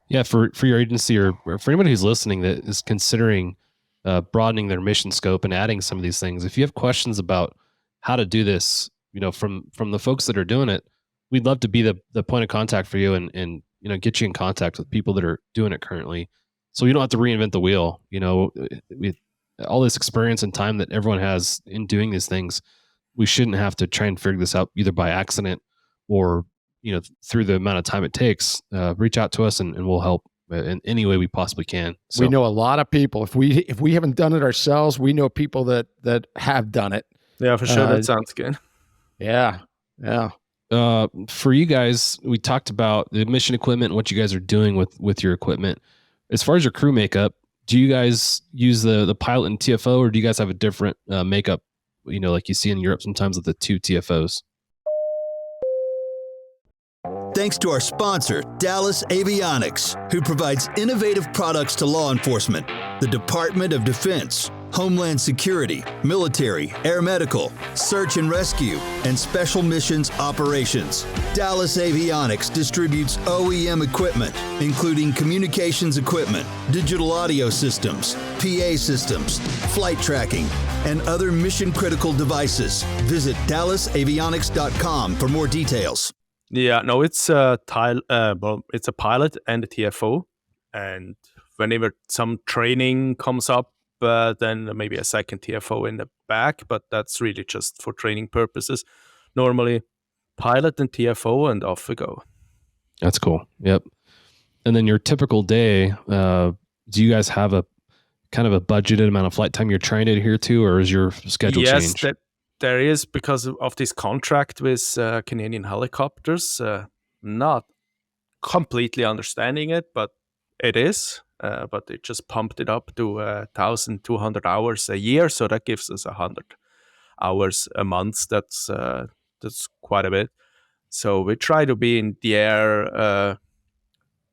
Yeah, for your agency or for anybody who's listening that is considering broadening their mission scope and adding some of these things, if you have questions about how to do this, from the folks that are doing it, we'd love to be the point of contact for you and get you in contact with people that are doing it currently, so you don't have to reinvent the wheel. With all this experience and time that everyone has in doing these things, we shouldn't have to try and figure this out either by accident or through the amount of time it takes. Reach out to us and we'll help in any way we possibly can. So, we know a lot of people. If we haven't done it ourselves, we know people that have done it. Yeah, for sure. That sounds good. Yeah. For you guys, we talked about the mission equipment and what you guys are doing with your equipment. As far as your crew makeup, do you guys use the pilot and TFO, or do you guys have a different makeup, like you see in Europe sometimes with the two TFOs? Thanks to our sponsor, Dallas Avionics, who provides innovative products to law enforcement, the Department of Defense, Homeland Security, military, air medical, search and rescue, and special missions operations. Dallas Avionics distributes OEM equipment, including communications equipment, digital audio systems, PA systems, flight tracking, and other mission-critical devices. Visit DallasAvionics.com for more details. Yeah, no, it's it's a pilot and a TFO, and whenever some training comes up, then maybe a second TFO in the back, but that's really just for training purposes. Normally, pilot and TFO, and off we go. That's cool. Yep. And then your typical day, do you guys have a kind of a budgeted amount of flight time you're trying to adhere to, or is your schedule changed? Yes, there is, because of this contract with Canadian Helicopters. Not completely understanding it, but it is. but they just pumped it up to 1,200 hours a year. So that gives us 100 hours a month. That's quite a bit. So we try to be in the air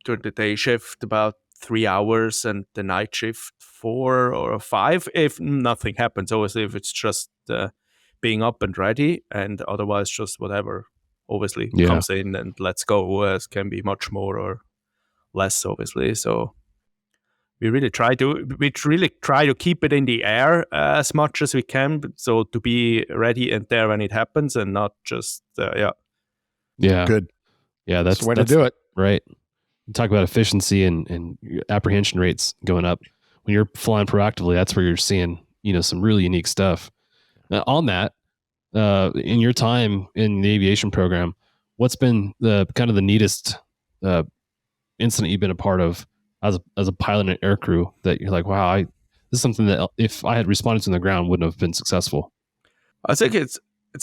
during the day shift about 3 hours and the night shift 4 or 5 if nothing happens. Obviously, if it's just being up and ready, and otherwise just whatever obviously comes in and let's go. It can be much more or less, obviously. So we really try to keep it in the air as much as we can, so to be ready and there when it happens, and not just Good. Yeah, That's the way to do it. Right. You talk about efficiency and apprehension rates going up. When you're flying proactively, that's where you're seeing, some really unique stuff. Now, on that, in your time in the aviation program, what's been the kind of the neatest incident you've been a part of as a pilot and air crew that you're like, wow, this is something that if I had responded to on the ground wouldn't have been successful? I think it's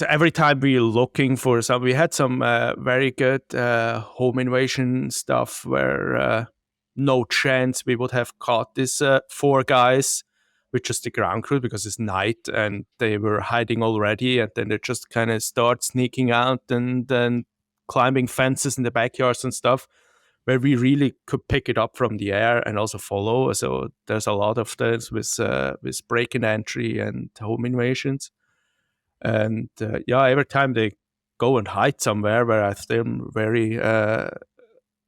every time we're looking for some. We had some very good home invasion stuff where no chance we would have caught these 4 guys with just the ground crew, because it's night and they were hiding already, and then they just kind of start sneaking out and then climbing fences in the backyards and stuff, where we really could pick it up from the air and also follow. So there's a lot of this with break and entry and home invasions. And every time they go and hide somewhere, where I still very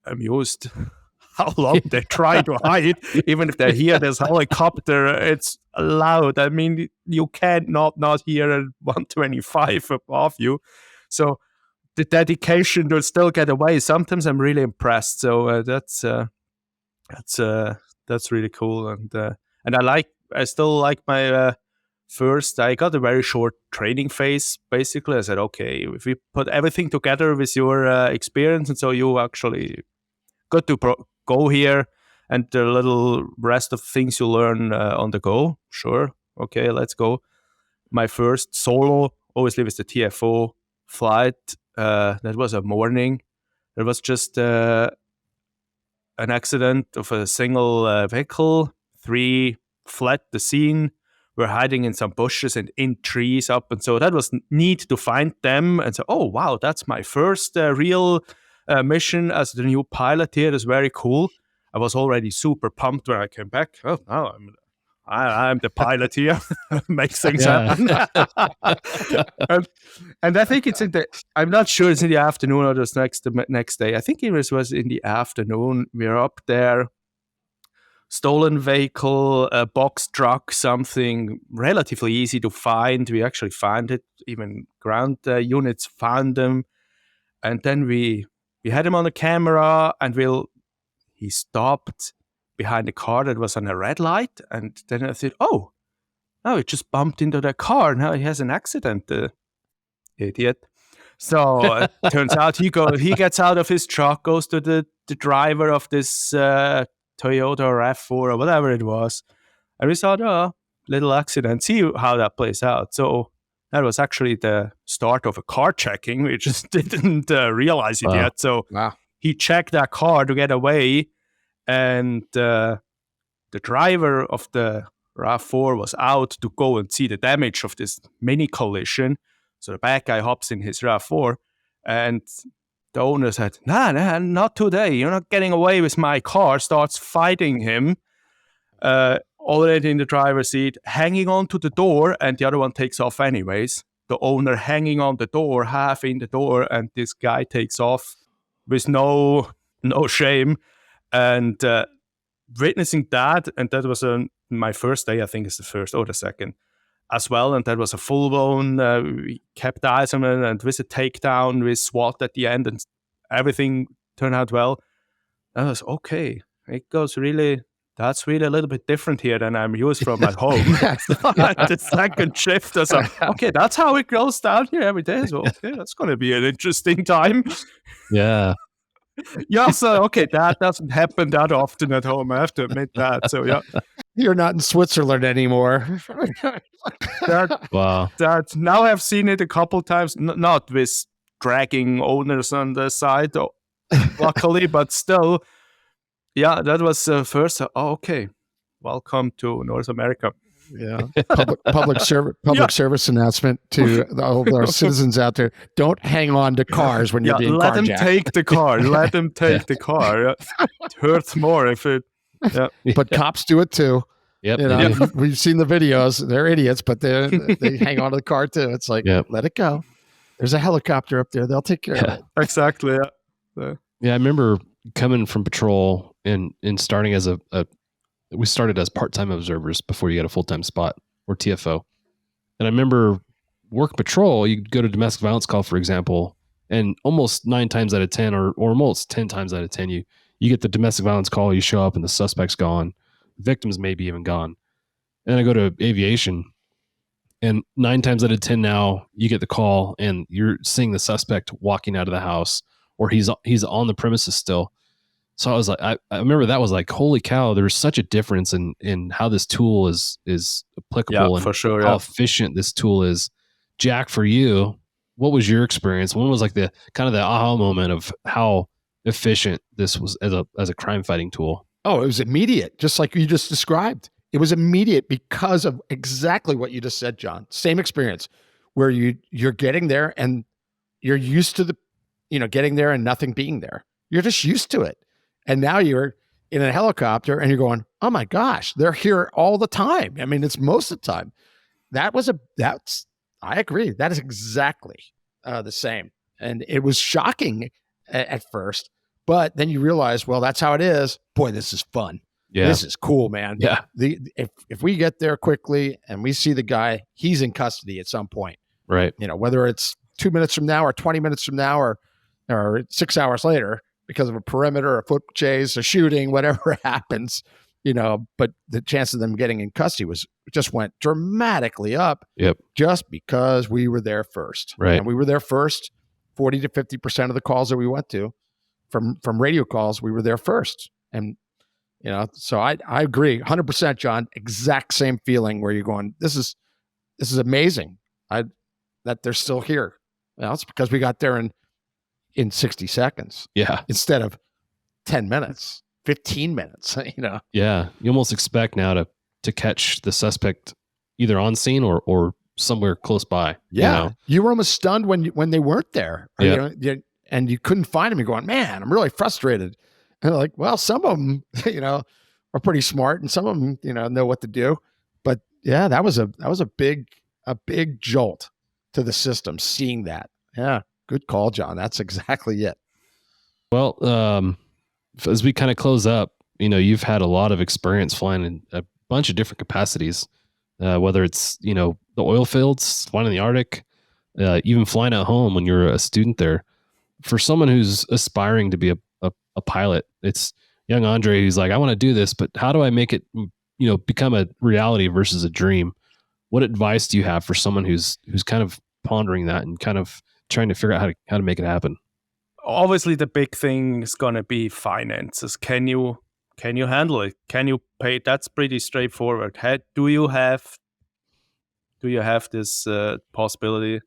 amused how long they try to hide, even if they hear this helicopter, it's loud. I mean, you can't not hear a 125 above you. So the dedication to still get away, sometimes I'm really impressed. So that's really cool. And I still like my first. I got a very short training phase. Basically, I said, okay, if we put everything together with your experience, and so you actually got to go here, and the little rest of things you learn on the go. Sure, okay, let's go. My first solo, obviously, with the TFO flight. That was a morning. There was just an accident of a single vehicle. 3 fled the scene. Were hiding in some bushes and in trees up, and so that was neat to find them. And so, oh wow, that's my first real mission as the new pilot here. Is very cool. I was already super pumped when I came back. Oh, now I'm the pilot here. Makes things happen. and I think it's I'm not sure it's in the afternoon or just the next day. I think it was in the afternoon. We're up there. Stolen vehicle, a box truck, something relatively easy to find. We actually found it. Even ground units found them. And then we had him on the camera, and he stopped behind a car that was on a red light. And then I said, oh, he just bumped into the car. Now he has an accident, idiot. So it turns out he gets out of his truck, goes to the driver of this Toyota or RAV4 or whatever it was, and we saw little accident. See how that plays out. So that was actually the start of a car checking. We just didn't realize it yet. So he checked that car to get away, and the driver of the RAV4 was out to go and see the damage of this mini collision. So the bad guy hops in his RAV4, and the owner said, nah, not today. You're not getting away with my car. Starts fighting him, already in the driver's seat, hanging onto the door, and the other one takes off anyways. The owner hanging on the door, half in the door, and this guy takes off with no shame. And witnessing that, and that was my first day, I think it's the first or the second as well, and that was a full-blown, we kept eyes on it, and with a takedown, with SWAT at the end, and everything turned out well. I was, okay, that's really a little bit different here than I'm used from at home. The second shift, I was like, okay, that's how it goes down here every day. So, okay, that's going to be an interesting time. Yeah. Yeah, so, okay, that doesn't happen that often at home, I have to admit that. So, yeah. You're not in Switzerland anymore. Wow. That now I've seen it a couple times, not with dragging owners on the side, luckily, but still, Yeah, that was first. Okay, welcome to North America. Yeah, public service announcement to all of our citizens out there: don't hang on to cars when you're being let them carjacked. take the car. Let them take the car. Yeah. It hurts more if it. Yeah. But cops do it too. Yep. You know, we've seen the videos. They're idiots, but they hang on to the car too. It's like, let it go. There's a helicopter up there. They'll take care of it. Exactly. Yeah. Yeah, I remember coming from patrol and starting as we started as part-time observers before you got a full-time spot or TFO. And I remember work patrol, you go to domestic violence call, for example, and almost 9 times out of 10 or almost 10 times out of 10, you get the domestic violence call, you show up and the suspect's gone. Victims maybe even gone. And I go to aviation and 9 times out of 10 now you get the call and you're seeing the suspect walking out of the house or he's on the premises still. So I was like, I remember that was like, holy cow, there's such a difference in how this tool is applicable and for sure, how efficient this tool is. Jack, for you, what was your experience? When was like the kind of the aha moment of how efficient this was as a crime fighting tool? Oh, it was immediate, just like you just described. It was immediate because of exactly what you just said, John. Same experience where you're getting there and you're used to getting there and nothing being there. You're just used to it. And now you're in a helicopter and you're going, oh my gosh, they're here all the time. I mean, it's most of the time. I agree. That is exactly the same. And it was shocking at first, but then you realize, well, that's how it is. Boy, this is fun. Yeah. This is cool, man. Yeah. If we get there quickly and we see the guy, he's in custody at some point. Right. Whether it's 2 minutes from now or 20 minutes from now or 6 hours later, because of a perimeter, a foot chase, a shooting, whatever happens, but the chance of them getting in custody just went dramatically up. Yep. Just because we were there first. Right. And we were there first. 40 to 50% of the calls that we went to from radio calls, we were there first. And, so I agree 100%, John, exact same feeling where you're going, this is amazing. That they're still here. It's because we got there in 60 seconds. Yeah. Instead of 10 minutes, 15 minutes, Yeah. You almost expect now to catch the suspect either on scene or somewhere close by. Yeah. You were almost stunned when they weren't there. And you couldn't find them. You're going, man, I'm really frustrated. And they're like, well, some of them, are pretty smart and some of them, know what to do. But yeah, that was a big jolt to the system seeing that. Yeah. Good call, John. That's exactly it. Well, as we kind of close up, you've had a lot of experience flying in a bunch of different capacities, whether it's, the oil fields, flying in the Arctic, even flying at home when you're a student there. For someone who's aspiring to be a pilot, it's young Andre who's like, I want to do this, but how do I make it, become a reality versus a dream? What advice do you have for someone who's kind of pondering that and kind of trying to figure out how to make it happen? Obviously, the big thing is going to be finances. Can you handle it? Can you pay? That's pretty straightforward. Do you have this possibility?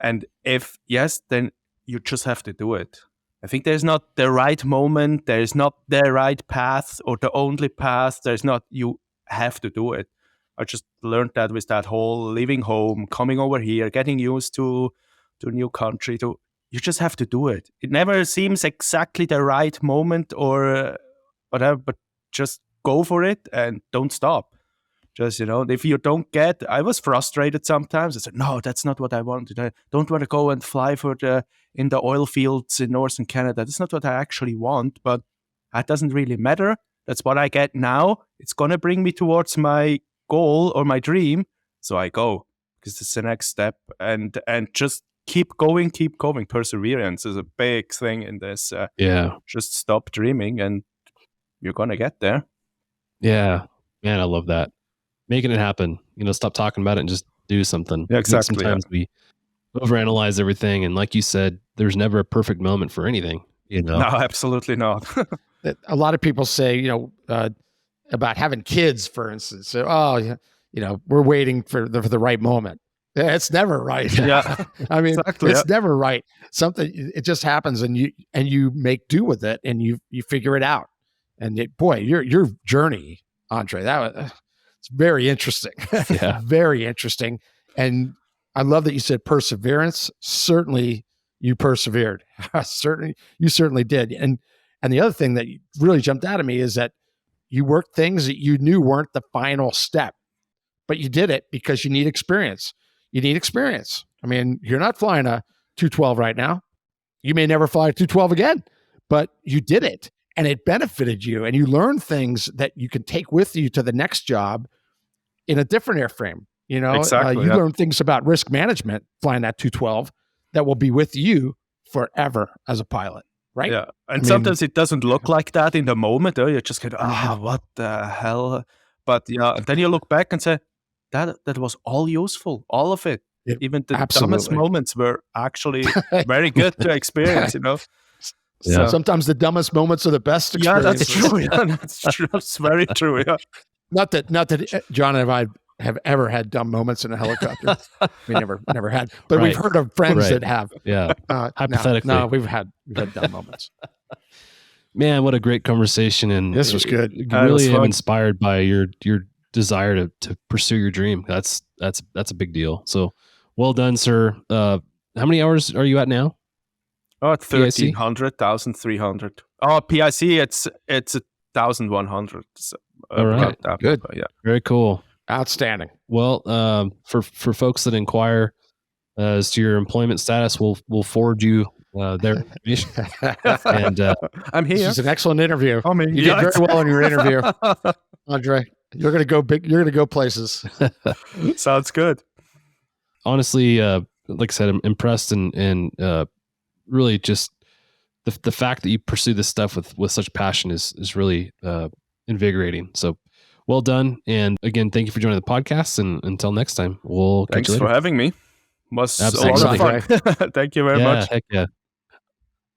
And if yes, then you just have to do it. I think there's not the right moment. There's not the right path or the only path. There's not. You have to do it. I just learned that with that whole leaving home, coming over here, getting used to a new country. You just have to do it. It never seems exactly the right moment or whatever, but just go for it and don't stop. Just, if you don't I was frustrated sometimes. I said, no, that's not what I wanted. I don't want to go and fly in the oil fields in northern Canada. That's not what I actually want, but that doesn't really matter. That's what I get now. It's going to bring me towards my goal or my dream. So I go because it's the next step and just keep going. Perseverance is a big thing in this. Just stop dreaming and you're going to get there. Yeah. Man, I love that. Making it happen. Stop talking about it and just do something. Yeah, exactly. Sometimes we overanalyze everything. And like you said, there's never a perfect moment for anything. No, absolutely not. A lot of people say, about having kids, for instance. So, we're waiting for the right moment. It's never right. Yeah. I mean, exactly, it's never right. It just happens and you make do with it and you figure it out. And boy, your journey, Andre, it's very interesting. Yeah. Very interesting. And I love that you said perseverance. Certainly you persevered. You certainly did. And the other thing that really jumped out at me is that you worked things that you knew weren't the final step, but you did it because you need experience. You need experience. I mean, you're not flying a 212 right now. You may never fly a 212 again, but you did it and it benefited you, and you learned things that you can take with you to the next job in a different airframe. You know, Exactly, you learn things about risk management flying that 212 that will be with you forever as a pilot, right? Yeah, and sometimes it doesn't look like that in the moment. You're just kind of, what the hell? But yeah, and then you look back and say, that was all useful, all of it. Even the dumbest moments were actually very good to experience, you know? So sometimes the dumbest moments are the best experiences. Yeah, that's true. Yeah, that's true. That's very true. Yeah. Not that John and I have ever had dumb moments in a helicopter. We never had, but we've heard of friends that have. Yeah. Hypothetically. No, we've had dumb moments. Man, what a great conversation. And this was good. You really am inspired by your desire to pursue your dream. That's a big deal. So well done, sir. How many hours are you at now? Oh, 1,300, 1,300. Oh, PIC, it's 1,100. So, all right. Good. Yeah. Very cool. Outstanding. Well, for folks that inquire as to your employment status, we'll forward you their information. And I'm here. This is an excellent interview. I mean, you did very well in your interview, Andre. You're gonna go big. You're gonna go places. Sounds good. Honestly, like I said, I'm impressed and really just the fact that you pursue this stuff with such passion is really invigorating. So well done. And again, thank you for joining the podcast. And until next time, we'll catch you later. Thanks for having me. Was Absolutely. a lot of fun. Thank you very much. Heck yeah.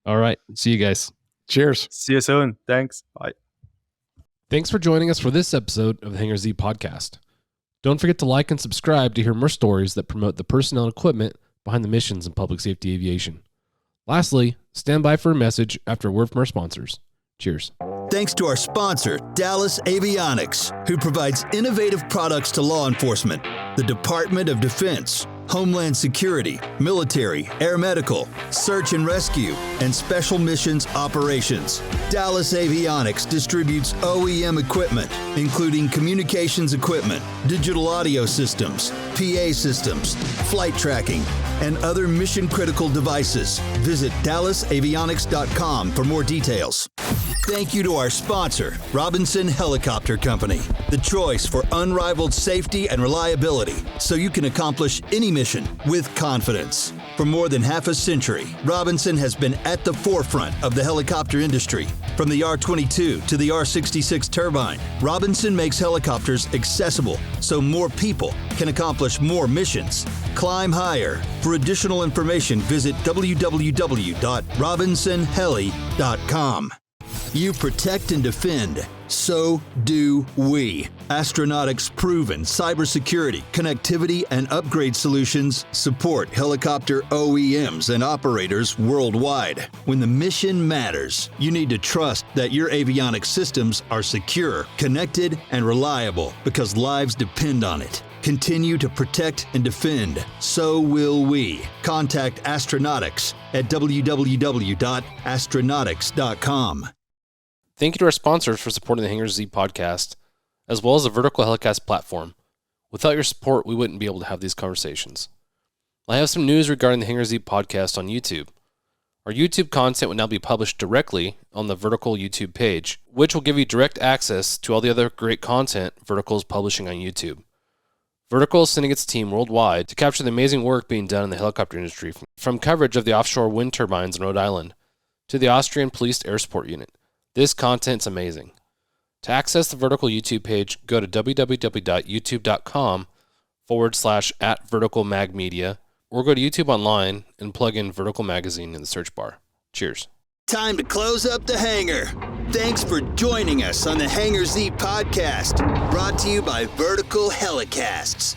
All right. See you guys. Cheers. See you soon. Thanks. Bye. Thanks for joining us for this episode of the Hangar Z podcast. Don't forget to like and subscribe to hear more stories that promote the personnel and equipment behind the missions in public safety aviation. Lastly, stand by for a message after a word from our sponsors. Cheers. Thanks to our sponsor, Dallas Avionics, who provides innovative products to law enforcement, the Department of Defense, Homeland Security, military, air medical, search and rescue, and special missions operations. Dallas Avionics distributes OEM equipment, including communications equipment, digital audio systems, PA systems, flight tracking, and other mission-critical devices. Visit DallasAvionics.com for more details. Thank you to our sponsor, Robinson Helicopter Company, the choice for unrivaled safety and reliability, so you can accomplish any mission with confidence. For more than half a century, Robinson has been at the forefront of the helicopter industry. From the R-22 to the R-66 turbine, Robinson makes helicopters accessible so more people can accomplish more missions. Climb higher. For additional information, visit www.robinsonheli.com. You protect and defend. So do we. Astronautics' proven cybersecurity, connectivity, and upgrade solutions support helicopter OEMs and operators worldwide. When the mission matters, you need to trust that your avionics systems are secure, connected, and reliable because lives depend on it. Continue to protect and defend. So will we. Contact Astronautics at www.astronautics.com. Thank you to our sponsors for supporting the Hangar Z podcast, as well as the Vertical HeliCAST platform. Without your support, we wouldn't be able to have these conversations. I have some news regarding the Hangar Z podcast on YouTube. Our YouTube content will now be published directly on the Vertical YouTube page, which will give you direct access to all the other great content Vertical is publishing on YouTube. Vertical is sending its team worldwide to capture the amazing work being done in the helicopter industry, from coverage of the offshore wind turbines in Rhode Island to the Austrian Police Air Support Unit. This content's amazing. To access the Vertical YouTube page, go to www.youtube.com/@verticalmagmedia, or go to YouTube online and plug in Vertical Magazine in the search bar. Cheers. Time to close up the hangar. Thanks for joining us on the Hangar Z podcast, brought to you by Vertical HeliCASTS.